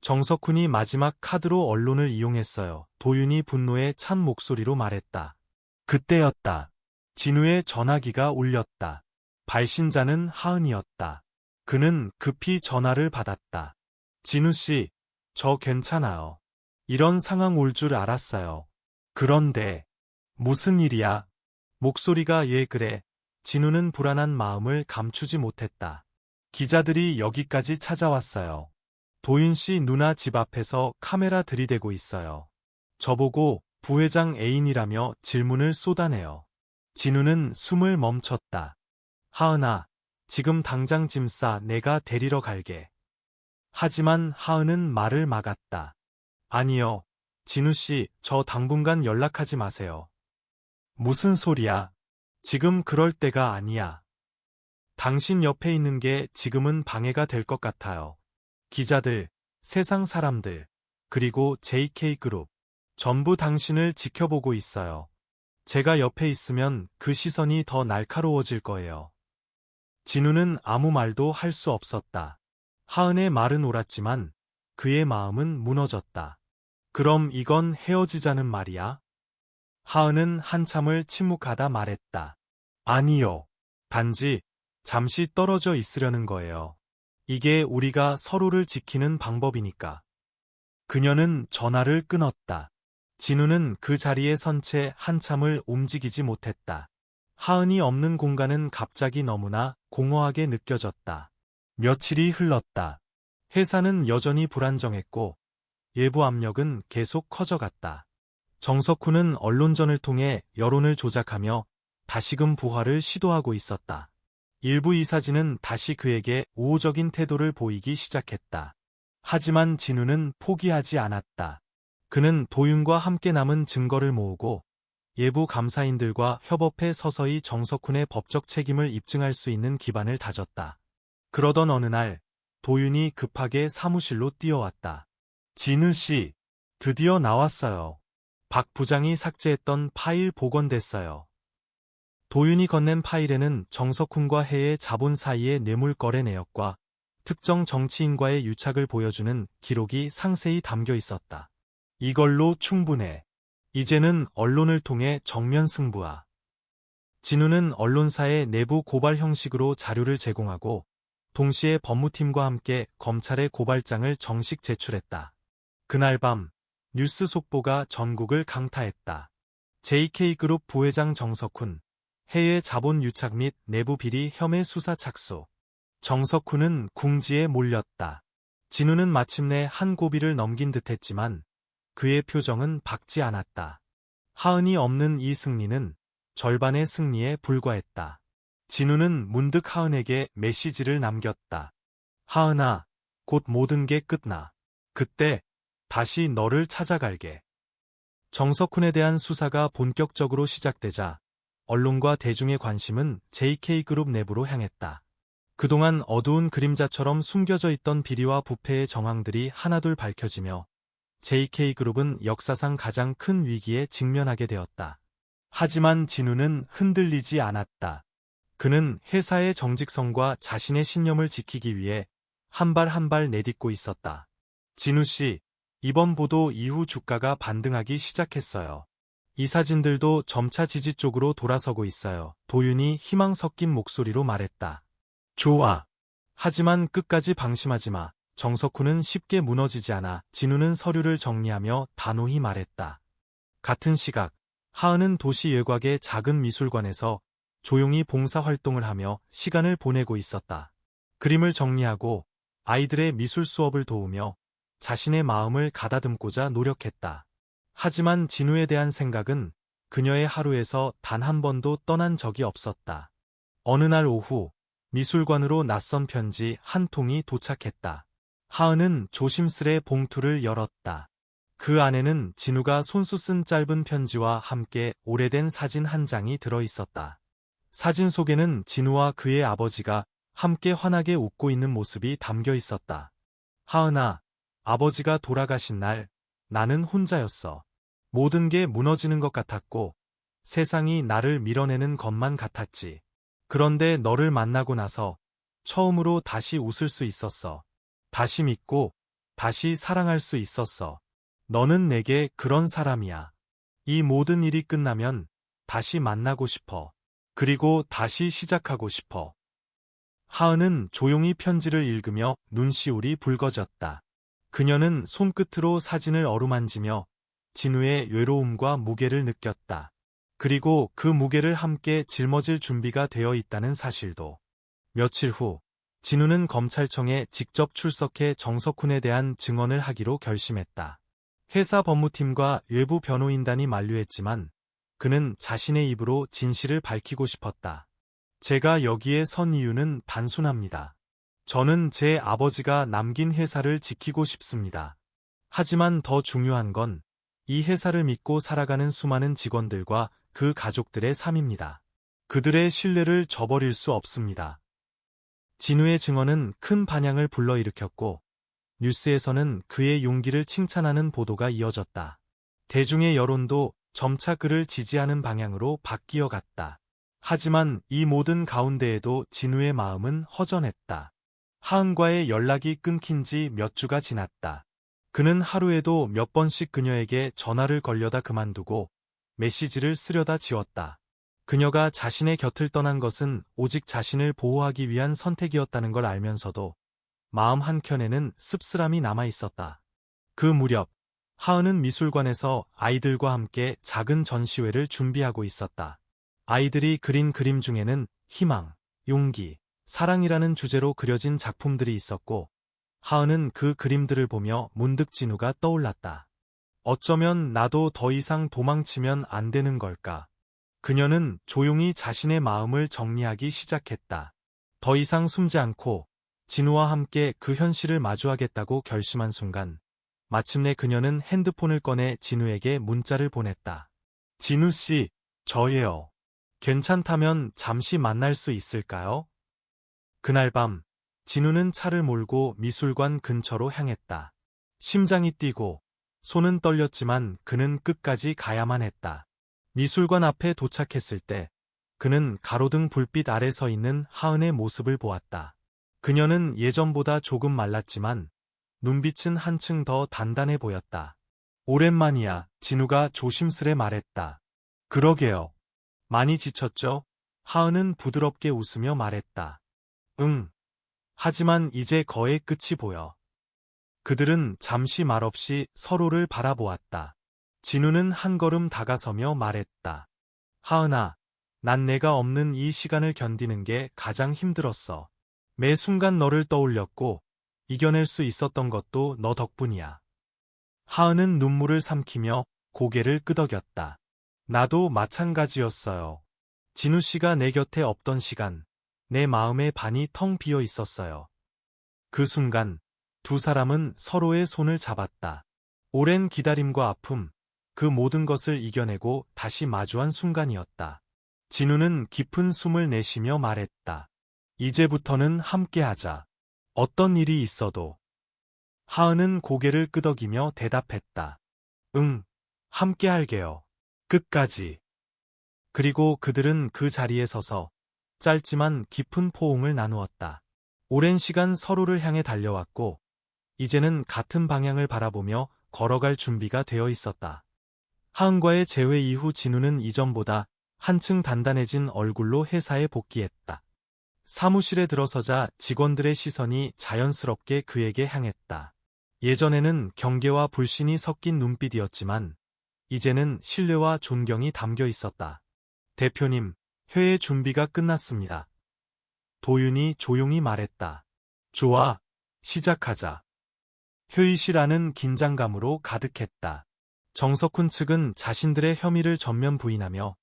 Speaker 1: 정석훈이 마지막 카드로 언론을 이용했어요. 도윤이 분노에 찬 목소리로 말했다. 그때였다. 진우의 전화기가 울렸다. 발신자는 하은이었다. 그는 급히 전화를 받았다. 진우 씨, 저 괜찮아요. 이런 상황 올 줄 알았어요. 그런데 무슨 일이야? 목소리가 그래. 진우는 불안한 마음을 감추지 못했다. 기자들이 여기까지 찾아왔어요. 도윤 씨 누나 집 앞에서 카메라 들이대고 있어요. 저보고 부회장 애인이라며 질문을 쏟아내요. 진우는 숨을 멈췄다. 하은아, 지금 당장 짐 싸. 내가 데리러 갈게. 하지만 하은은 말을 막았다. 아니요. 진우 씨, 저 당분간 연락하지 마세요. 무슨 소리야? 지금 그럴 때가 아니야. 당신 옆에 있는 게 지금은 방해가 될 것 같아요. 기자들, 세상 사람들, 그리고 JK그룹, 전부 당신을 지켜보고 있어요. 제가 옆에 있으면 그 시선이 더 날카로워질 거예요. 진우는 아무 말도 할 수 없었다. 하은의 말은 옳았지만 그의 마음은 무너졌다. 그럼 이건 헤어지자는 말이야? 하은은 한참을 침묵하다 말했다. 아니요. 단지 잠시 떨어져 있으려는 거예요. 이게 우리가 서로를 지키는 방법이니까. 그녀는 전화를 끊었다. 진우는 그 자리에 선 채 한참을 움직이지 못했다. 하은이 없는 공간은 갑자기 너무나 공허하게 느껴졌다. 며칠이 흘렀다. 회사는 여전히 불안정했고 외부 압력은 계속 커져갔다. 정석훈은 언론전을 통해 여론을 조작하며 다시금 부활을 시도하고 있었다. 일부 이사진은 다시 그에게 우호적인 태도를 보이기 시작했다. 하지만 진우는 포기하지 않았다. 그는 도윤과 함께 남은 증거를 모으고 예부 감사인들과 협업해 서서히 정석훈의 법적 책임을 입증할 수 있는 기반을 다졌다. 그러던 어느 날 도윤이 급하게 사무실로 뛰어왔다. 진우 씨, 드디어 나왔어요. 박 부장이 삭제했던 파일 복원됐어요. 도윤이 건넨 파일에는 정석훈과 해의 자본 사이의 뇌물 거래 내역과 특정 정치인과의 유착을 보여주는 기록이 상세히 담겨 있었다. 이걸로 충분해. 이제는 언론을 통해 정면 승부야. 진우는 언론사의 내부 고발 형식으로 자료를 제공하고 동시에 법무팀과 함께 검찰에 고발장을 정식 제출했다. 그날 밤 뉴스 속보가 전국을 강타했다. JK그룹 부회장 정석훈, 해외 자본 유착 및 내부 비리 혐의 수사 착수. 정석훈은 궁지에 몰렸다. 진우는 마침내 한 고비를 넘긴 듯했지만 그의 표정은 밝지 않았다. 하은이 없는 이 승리는 절반의 승리에 불과했다. 진우는 문득 하은에게 메시지를 남겼다. 하은아, 곧 모든 게 끝나. 그때 다시 너를 찾아갈게. 정석훈에 대한 수사가 본격적으로 시작되자 언론과 대중의 관심은 JK그룹 내부로 향했다. 그동안 어두운 그림자처럼 숨겨져 있던 비리와 부패의 정황들이 하나둘 밝혀지며 JK그룹은 역사상 가장 큰 위기에 직면하게 되었다. 하지만 진우는 흔들리지 않았다. 그는 회사의 정직성과 자신의 신념을 지키기 위해 한 발 한 발 내딛고 있었다. 진우 씨, 이번 보도 이후 주가가 반등하기 시작했어요. 이 사진들도 점차 지지 쪽으로 돌아서고 있어요. 도윤이 희망 섞인 목소리로 말했다. 좋아. 하지만 끝까지 방심하지 마. 정석훈은 쉽게 무너지지 않아. 진우는 서류를 정리하며 단호히 말했다. 같은 시각, 하은은 도시 외곽의 작은 미술관에서 조용히 봉사활동을 하며 시간을 보내고 있었다. 그림을 정리하고 아이들의 미술 수업을 도우며 자신의 마음을 가다듬고자 노력했다. 하지만 진우에 대한 생각은 그녀의 하루에서 단 한 번도 떠난 적이 없었다. 어느 날 오후, 미술관으로 낯선 편지 한 통이 도착했다. 하은은 조심스레 봉투를 열었다. 그 안에는 진우가 손수 쓴 짧은 편지와 함께 오래된 사진 한 장이 들어있었다. 사진 속에는 진우와 그의 아버지가 함께 환하게 웃고 있는 모습이 담겨 있었다. 하은아, 아버지가 돌아가신 날 나는 혼자였어. 모든 게 무너지는 것 같았고 세상이 나를 밀어내는 것만 같았지. 그런데 너를 만나고 나서 처음으로 다시 웃을 수 있었어. 다시 믿고 다시 사랑할 수 있었어. 너는 내게 그런 사람이야. 이 모든 일이 끝나면 다시 만나고 싶어. 그리고 다시 시작하고 싶어. 하은은 조용히 편지를 읽으며 눈시울이 붉어졌다. 그녀는 손끝으로 사진을 어루만지며 진우의 외로움과 무게를 느꼈다. 그리고 그 무게를 함께 짊어질 준비가 되어 있다는 사실도. 며칠 후, 진우는 검찰청에 직접 출석해 정석훈에 대한 증언을 하기로 결심했다. 회사 법무팀과 외부 변호인단이 만류했지만 그는 자신의 입으로 진실을 밝히고 싶었다. 제가 여기에 선 이유는 단순합니다. 저는 제 아버지가 남긴 회사를 지키고 싶습니다. 하지만 더 중요한 건 이 회사를 믿고 살아가는 수많은 직원들과 그 가족들의 삶입니다. 그들의 신뢰를 저버릴 수 없습니다. 진우의 증언은 큰 반향을 불러일으켰고 뉴스에서는 그의 용기를 칭찬하는 보도가 이어졌다. 대중의 여론도 점차 그를 지지하는 방향으로 바뀌어 갔다. 하지만 이 모든 가운데에도 진우의 마음은 허전했다. 하은과의 연락이 끊긴 지 몇 주가 지났다. 그는 하루에도 몇 번씩 그녀에게 전화를 걸려다 그만두고 메시지를 쓰려다 지웠다. 그녀가 자신의 곁을 떠난 것은 오직 자신을 보호하기 위한 선택이었다는 걸 알면서도 마음 한켠에는 씁쓸함이 남아 있었다. 그 무렵, 하은은 미술관에서 아이들과 함께 작은 전시회를 준비하고 있었다. 아이들이 그린 그림 중에는 희망, 용기, 사랑이라는 주제로 그려진 작품들이 있었고, 하은은 그 그림들을 보며 문득 진우가 떠올랐다. 어쩌면 나도 더 이상 도망치면 안 되는 걸까? 그녀는 조용히 자신의 마음을 정리하기 시작했다. 더 이상 숨지 않고 진우와 함께 그 현실을 마주하겠다고 결심한 순간, 마침내 그녀는 핸드폰을 꺼내 진우에게 문자를 보냈다. 진우 씨, 저예요. 괜찮다면 잠시 만날 수 있을까요? 그날 밤, 진우는 차를 몰고 미술관 근처로 향했다. 심장이 뛰고 손은 떨렸지만 그는 끝까지 가야만 했다. 미술관 앞에 도착했을 때 그는 가로등 불빛 아래 서 있는 하은의 모습을 보았다. 그녀는 예전보다 조금 말랐지만 눈빛은 한층 더 단단해 보였다. 오랜만이야, 진우가 조심스레 말했다. 그러게요. 많이 지쳤죠? 하은은 부드럽게 웃으며 말했다. 응. 하지만 이제 거의 끝이 보여. 그들은 잠시 말없이 서로를 바라보았다. 진우는 한 걸음 다가서며 말했다. 하은아, 난 내가 없는 이 시간을 견디는 게 가장 힘들었어. 매 순간 너를 떠올렸고, 이겨낼 수 있었던 것도 너 덕분이야. 하은은 눈물을 삼키며 고개를 끄덕였다. 나도 마찬가지였어요. 진우 씨가 내 곁에 없던 시간, 내 마음의 반이 텅 비어 있었어요. 그 순간, 두 사람은 서로의 손을 잡았다. 오랜 기다림과 아픔, 그 모든 것을 이겨내고 다시 마주한 순간이었다. 진우는 깊은 숨을 내쉬며 말했다. 이제부터는 함께하자. 어떤 일이 있어도. 하은은 고개를 끄덕이며 대답했다. 응, 함께할게요. 끝까지. 그리고 그들은 그 자리에 서서 짧지만 깊은 포옹을 나누었다. 오랜 시간 서로를 향해 달려왔고, 이제는 같은 방향을 바라보며 걸어갈 준비가 되어 있었다. 하은과의 재회 이후 진우는 이전보다 한층 단단해진 얼굴로 회사에 복귀했다. 사무실에 들어서자 직원들의 시선이 자연스럽게 그에게 향했다. 예전에는 경계와 불신이 섞인 눈빛이었지만, 이제는 신뢰와 존경이 담겨 있었다. 대표님, 회의 준비가 끝났습니다. 도윤이 조용히 말했다. 좋아, 시작하자. 회의실 안은 긴장감으로 가득했다. 정석훈 측은 자신들의 혐의를 전면 부인하며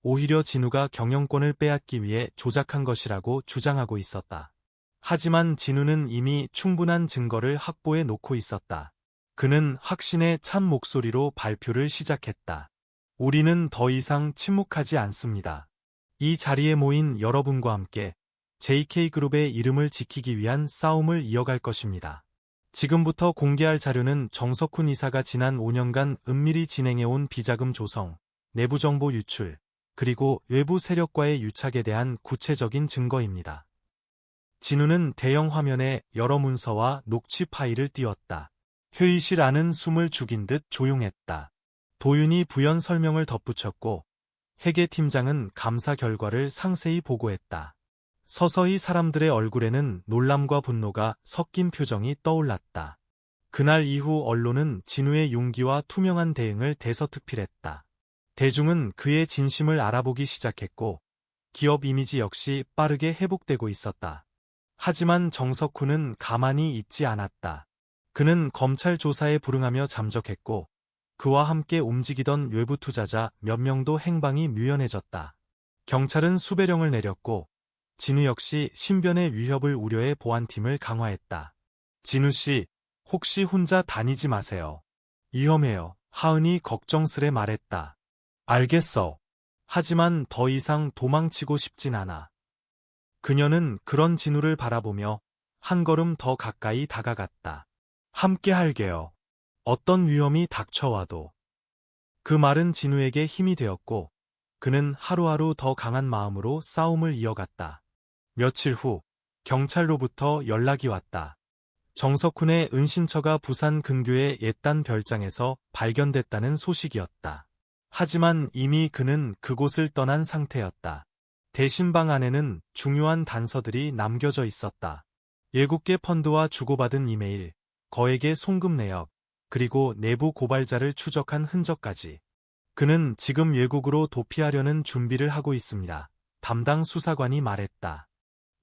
Speaker 1: 오히려 진우가 경영권을 빼앗기 위해 조작한 것이라고 주장하고 있었다. 하지만 진우는 이미 충분한 증거를 확보해 놓고 있었다. 그는 확신의 찬 목소리로 발표를 시작했다. 우리는 더 이상 침묵하지 않습니다. 이 자리에 모인 여러분과 함께 JK그룹의 이름을 지키기 위한 싸움을 이어갈 것입니다. 지금부터 공개할 자료는 정석훈 이사가 지난 5년간 은밀히 진행해온 비자금 조성, 내부 정보 유출, 그리고 외부 세력과의 유착에 대한 구체적인 증거입니다. 진우는 대형 화면에 여러 문서와 녹취 파일을 띄웠다. 회의실 안은 숨을 죽인 듯 조용했다. 도윤이 부연 설명을 덧붙였고, 회계 팀장은 감사 결과를 상세히 보고했다. 서서히 사람들의 얼굴에는 놀람과 분노가 섞인 표정이 떠올랐다. 그날 이후 언론은 진우의 용기와 투명한 대응을 대서특필했다. 대중은 그의 진심을 알아보기 시작했고, 기업 이미지 역시 빠르게 회복되고 있었다. 하지만 정석훈은 가만히 있지 않았다. 그는 검찰 조사에 불응하며 잠적했고, 그와 함께 움직이던 외부 투자자 몇 명도 행방이 묘연해졌다. 경찰은 수배령을 내렸고, 진우 역시 신변의 위협을 우려해 보안팀을 강화했다. 진우 씨, 혹시 혼자 다니지 마세요. 위험해요. 하은이 걱정스레 말했다. 알겠어. 하지만 더 이상 도망치고 싶진 않아. 그녀는 그런 진우를 바라보며 한 걸음 더 가까이 다가갔다. 함께 할게요. 어떤 위험이 닥쳐와도. 그 말은 진우에게 힘이 되었고, 그는 하루하루 더 강한 마음으로 싸움을 이어갔다. 며칠 후, 경찰로부터 연락이 왔다. 정석훈의 은신처가 부산 근교의 옛단 별장에서 발견됐다는 소식이었다. 하지만 이미 그는 그곳을 떠난 상태였다. 대신 방 안에는 중요한 단서들이 남겨져 있었다. 외국계 펀드와 주고받은 이메일, 거액의 송금 내역, 그리고 내부 고발자를 추적한 흔적까지. 그는 지금 외국으로 도피하려는 준비를 하고 있습니다. 담당 수사관이 말했다.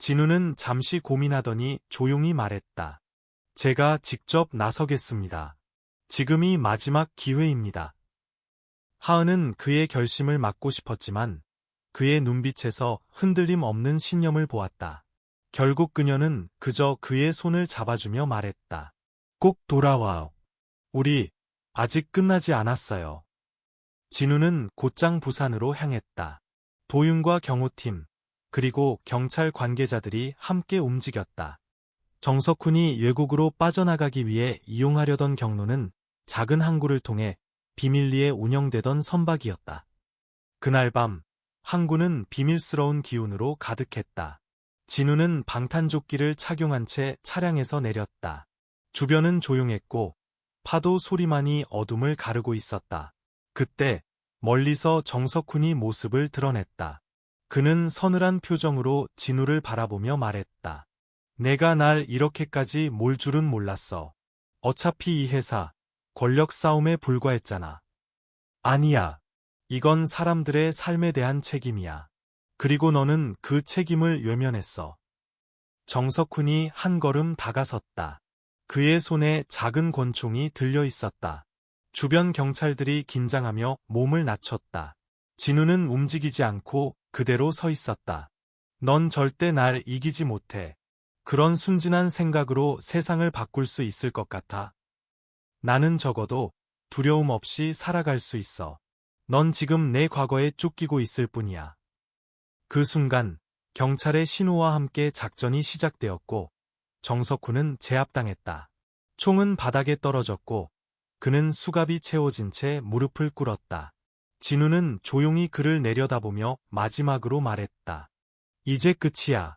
Speaker 1: 진우는 잠시 고민하더니 조용히 말했다. 제가 직접 나서겠습니다. 지금이 마지막 기회입니다. 하은은 그의 결심을 막고 싶었지만 그의 눈빛에서 흔들림 없는 신념을 보았다. 결국 그녀는 그저 그의 손을 잡아주며 말했다. 꼭 돌아와요. 우리 아직 끝나지 않았어요. 진우는 곧장 부산으로 향했다. 도윤과 경호팀, 그리고 경찰 관계자들이 함께 움직였다. 정석훈이 외국으로 빠져나가기 위해 이용하려던 경로는 작은 항구를 통해 비밀리에 운영되던 선박이었다. 그날 밤, 항구는 비밀스러운 기운으로 가득했다. 진우는 방탄조끼를 착용한 채 차량에서 내렸다. 주변은 조용했고 파도 소리만이 어둠을 가르고 있었다. 그때 멀리서 정석훈이 모습을 드러냈다. 그는 서늘한 표정으로 진우를 바라보며 말했다. 내가 날 이렇게까지 몰 줄은 몰랐어. 어차피 이 회사, 권력 싸움에 불과했잖아. 아니야. 이건 사람들의 삶에 대한 책임이야. 그리고 너는 그 책임을 외면했어. 정석훈이 한 걸음 다가섰다. 그의 손에 작은 권총이 들려 있었다. 주변 경찰들이 긴장하며 몸을 낮췄다. 진우는 움직이지 않고 그대로 서 있었다. 넌 절대 날 이기지 못해. 그런 순진한 생각으로 세상을 바꿀 수 있을 것 같아. 나는 적어도 두려움 없이 살아갈 수 있어. 넌 지금 내 과거에 쫓기고 있을 뿐이야. 그 순간 경찰의 신호와 함께 작전이 시작되었고 정석훈은 제압당했다. 총은 바닥에 떨어졌고 그는 수갑이 채워진 채 무릎을 꿇었다. 진우는 조용히 그를 내려다보며 마지막으로 말했다. 이제 끝이야.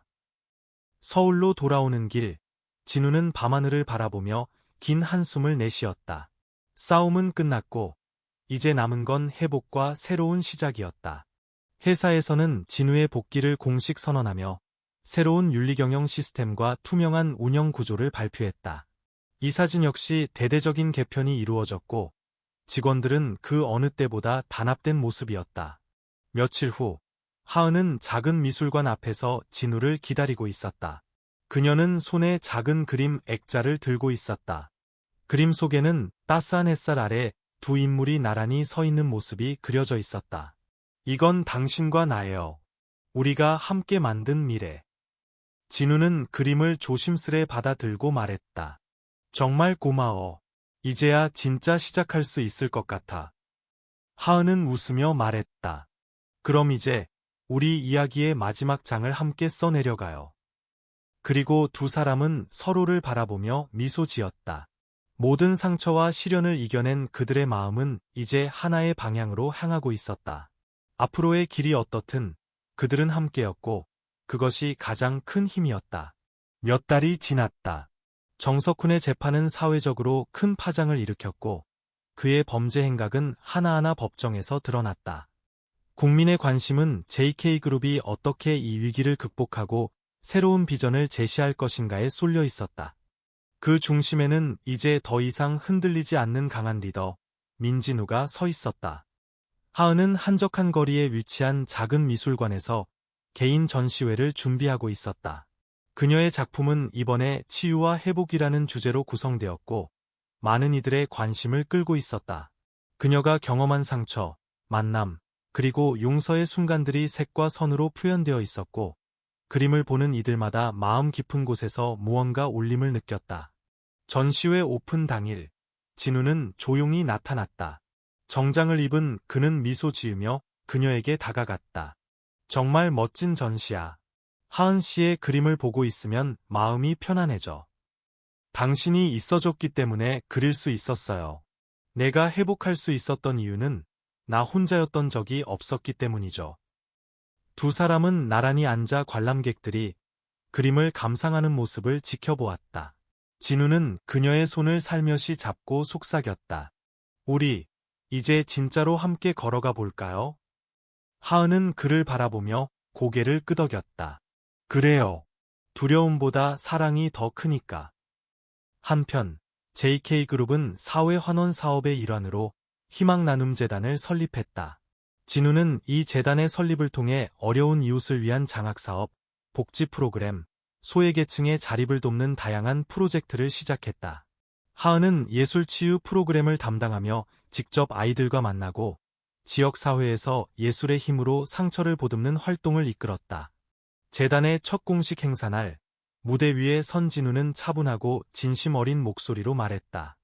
Speaker 1: 서울로 돌아오는 길, 진우는 밤하늘을 바라보며 긴 한숨을 내쉬었다. 싸움은 끝났고 이제 남은 건 회복과 새로운 시작이었다. 회사에서는 진우의 복귀를 공식 선언하며 새로운 윤리경영 시스템과 투명한 운영 구조를 발표했다. 이 사진 역시 대대적인 개편이 이루어졌고 직원들은 그 어느 때보다 단합된 모습이었다. 며칠 후 하은은 작은 미술관 앞에서 진우를 기다리고 있었다. 그녀는 손에 작은 그림 액자를 들고 있었다. 그림 속에는 따스한 햇살 아래 두 인물이 나란히 서 있는 모습이 그려져 있었다. 이건 당신과 나예요. 우리가 함께 만든 미래. 진우는 그림을 조심스레 받아들고 말했다. 정말 고마워. 이제야 진짜 시작할 수 있을 것 같아. 하은은 웃으며 말했다. 그럼 이제 우리 이야기의 마지막 장을 함께 써내려가요. 그리고 두 사람은 서로를 바라보며 미소 지었다. 모든 상처와 시련을 이겨낸 그들의 마음은 이제 하나의 방향으로 향하고 있었다. 앞으로의 길이 어떻든 그들은 함께였고 그것이 가장 큰 힘이었다. 몇 달이 지났다. 정석훈의 재판은 사회적으로 큰 파장을 일으켰고 그의 범죄 행각은 하나하나 법정에서 드러났다. 국민의 관심은 JK그룹이 어떻게 이 위기를 극복하고 새로운 비전을 제시할 것인가에 쏠려 있었다. 그 중심에는 이제 더 이상 흔들리지 않는 강한 리더, 민진우가 서 있었다. 하은은 한적한 거리에 위치한 작은 미술관에서 개인 전시회를 준비하고 있었다. 그녀의 작품은 이번에 치유와 회복이라는 주제로 구성되었고 많은 이들의 관심을 끌고 있었다. 그녀가 경험한 상처, 만남, 그리고 용서의 순간들이 색과 선으로 표현되어 있었고 그림을 보는 이들마다 마음 깊은 곳에서 무언가 울림을 느꼈다. 전시회 오픈 당일, 진우는 조용히 나타났다. 정장을 입은 그는 미소 지으며 그녀에게 다가갔다. 정말 멋진 전시야. 하은 씨의 그림을 보고 있으면 마음이 편안해져. 당신이 있어줬기 때문에 그릴 수 있었어요. 내가 회복할 수 있었던 이유는 나 혼자였던 적이 없었기 때문이죠. 두 사람은 나란히 앉아 관람객들이 그림을 감상하는 모습을 지켜보았다. 진우는 그녀의 손을 살며시 잡고 속삭였다. 우리, 이제 진짜로 함께 걸어가 볼까요? 하은은 그를 바라보며 고개를 끄덕였다. 그래요. 두려움보다 사랑이 더 크니까. 한편, JK그룹은 사회환원 사업의 일환으로 희망나눔재단을 설립했다. 진우는 이 재단의 설립을 통해 어려운 이웃을 위한 장학사업, 복지 프로그램, 소외계층의 자립을 돕는 다양한 프로젝트를 시작했다. 하은은 예술치유 프로그램을 담당하며 직접 아이들과 만나고 지역사회에서 예술의 힘으로 상처를 보듬는 활동을 이끌었다. 재단의 첫 공식 행사날, 무대 위에 선 진우는 차분하고 진심 어린 목소리로 말했다.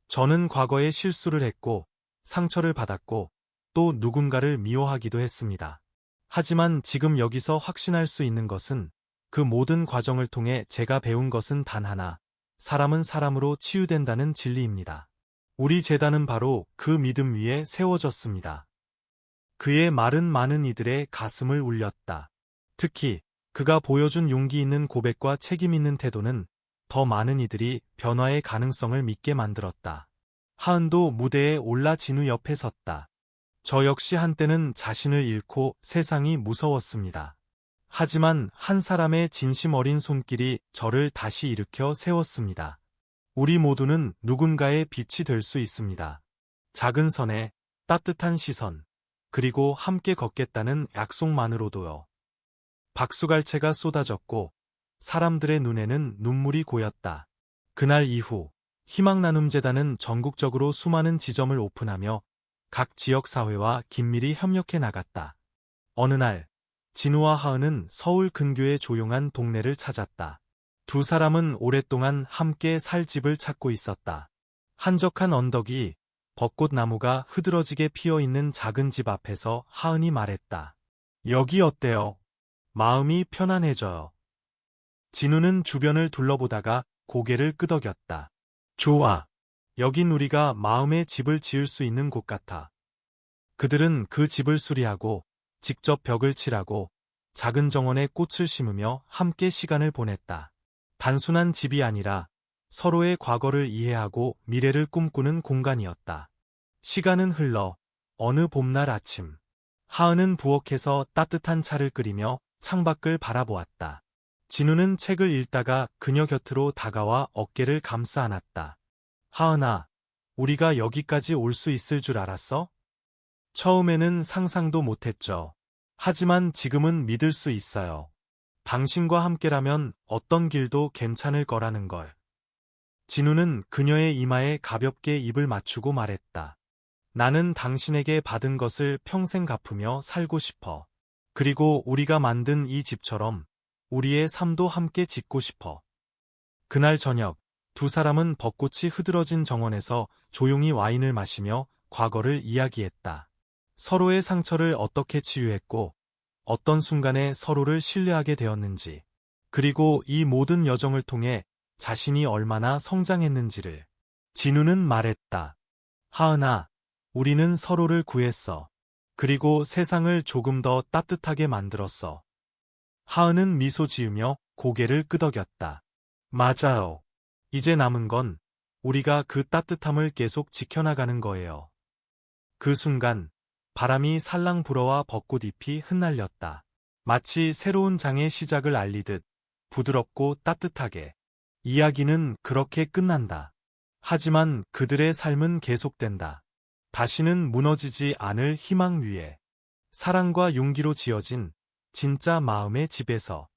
Speaker 1: 저는 과거에 실수를 했고, 상처를 받았고, 또 누군가를 미워하기도 했습니다. 하지만 지금 여기서 확신할 수 있는 것은 그 모든 과정을 통해 제가 배운 것은 단 하나, 사람은 사람으로 치유된다는 진리입니다. 우리 재단은 바로 그 믿음 위에 세워졌습니다. 그의 말은 많은 이들의 가슴을 울렸다. 특히 그가 보여준 용기 있는 고백과 책임 있는 태도는 더 많은 이들이 변화의 가능성을 믿게 만들었다. 하은도 무대에 올라 진우 옆에 섰다. 저 역시 한때는 자신을 잃고 세상이 무서웠습니다. 하지만 한 사람의 진심 어린 손길이 저를 다시 일으켜 세웠습니다. 우리 모두는 누군가의 빛이 될 수 있습니다. 작은 선에 따뜻한 시선, 그리고 함께 걷겠다는 약속만으로도요. 박수갈채가 쏟아졌고 사람들의 눈에는 눈물이 고였다. 그날 이후 희망나눔재단은 전국적으로 수많은 지점을 오픈하며 각 지역사회와 긴밀히 협력해 나갔다. 어느 날 진우와 하은은 서울 근교의 조용한 동네를 찾았다. 두 사람은 오랫동안 함께 살 집을 찾고 있었다. 한적한 언덕이 벚꽃나무가 흐드러지게 피어있는 작은 집 앞에서 하은이 말했다. 여기 어때요? 마음이 편안해져요. 진우는 주변을 둘러보다가 고개를 끄덕였다. 좋아. 여긴 우리가 마음의 집을 지을 수 있는 곳 같아. 그들은 그 집을 수리하고 직접 벽을 칠하고 작은 정원에 꽃을 심으며 함께 시간을 보냈다. 단순한 집이 아니라 서로의 과거를 이해하고 미래를 꿈꾸는 공간이었다. 시간은 흘러 어느 봄날 아침, 하은은 부엌에서 따뜻한 차를 끓이며 창밖을 바라보았다. 진우는 책을 읽다가 그녀 곁으로 다가와 어깨를 감싸 안았다. 하은아, 우리가 여기까지 올 수 있을 줄 알았어? 처음에는 상상도 못했죠. 하지만 지금은 믿을 수 있어요. 당신과 함께라면 어떤 길도 괜찮을 거라는 걸. 진우는 그녀의 이마에 가볍게 입을 맞추고 말했다. 나는 당신에게 받은 것을 평생 갚으며 살고 싶어. 그리고 우리가 만든 이 집처럼 우리의 삶도 함께 짓고 싶어. 그날 저녁, 두 사람은 벚꽃이 흐드러진 정원에서 조용히 와인을 마시며 과거를 이야기했다. 서로의 상처를 어떻게 치유했고, 어떤 순간에 서로를 신뢰하게 되었는지, 그리고 이 모든 여정을 통해 자신이 얼마나 성장했는지를. 진우는 말했다. 하은아, 우리는 서로를 구했어. 그리고 세상을 조금 더 따뜻하게 만들었어. 하은은 미소 지으며 고개를 끄덕였다. 맞아요. 이제 남은 건 우리가 그 따뜻함을 계속 지켜나가는 거예요. 그 순간 바람이 살랑 불어와 벚꽃잎이 흩날렸다. 마치 새로운 장의 시작을 알리듯 부드럽고 따뜻하게. 이야기는 그렇게 끝난다. 하지만 그들의 삶은 계속된다. 다시는 무너지지 않을 희망 위에. 사랑과 용기로 지어진 진짜 마음의 집에서.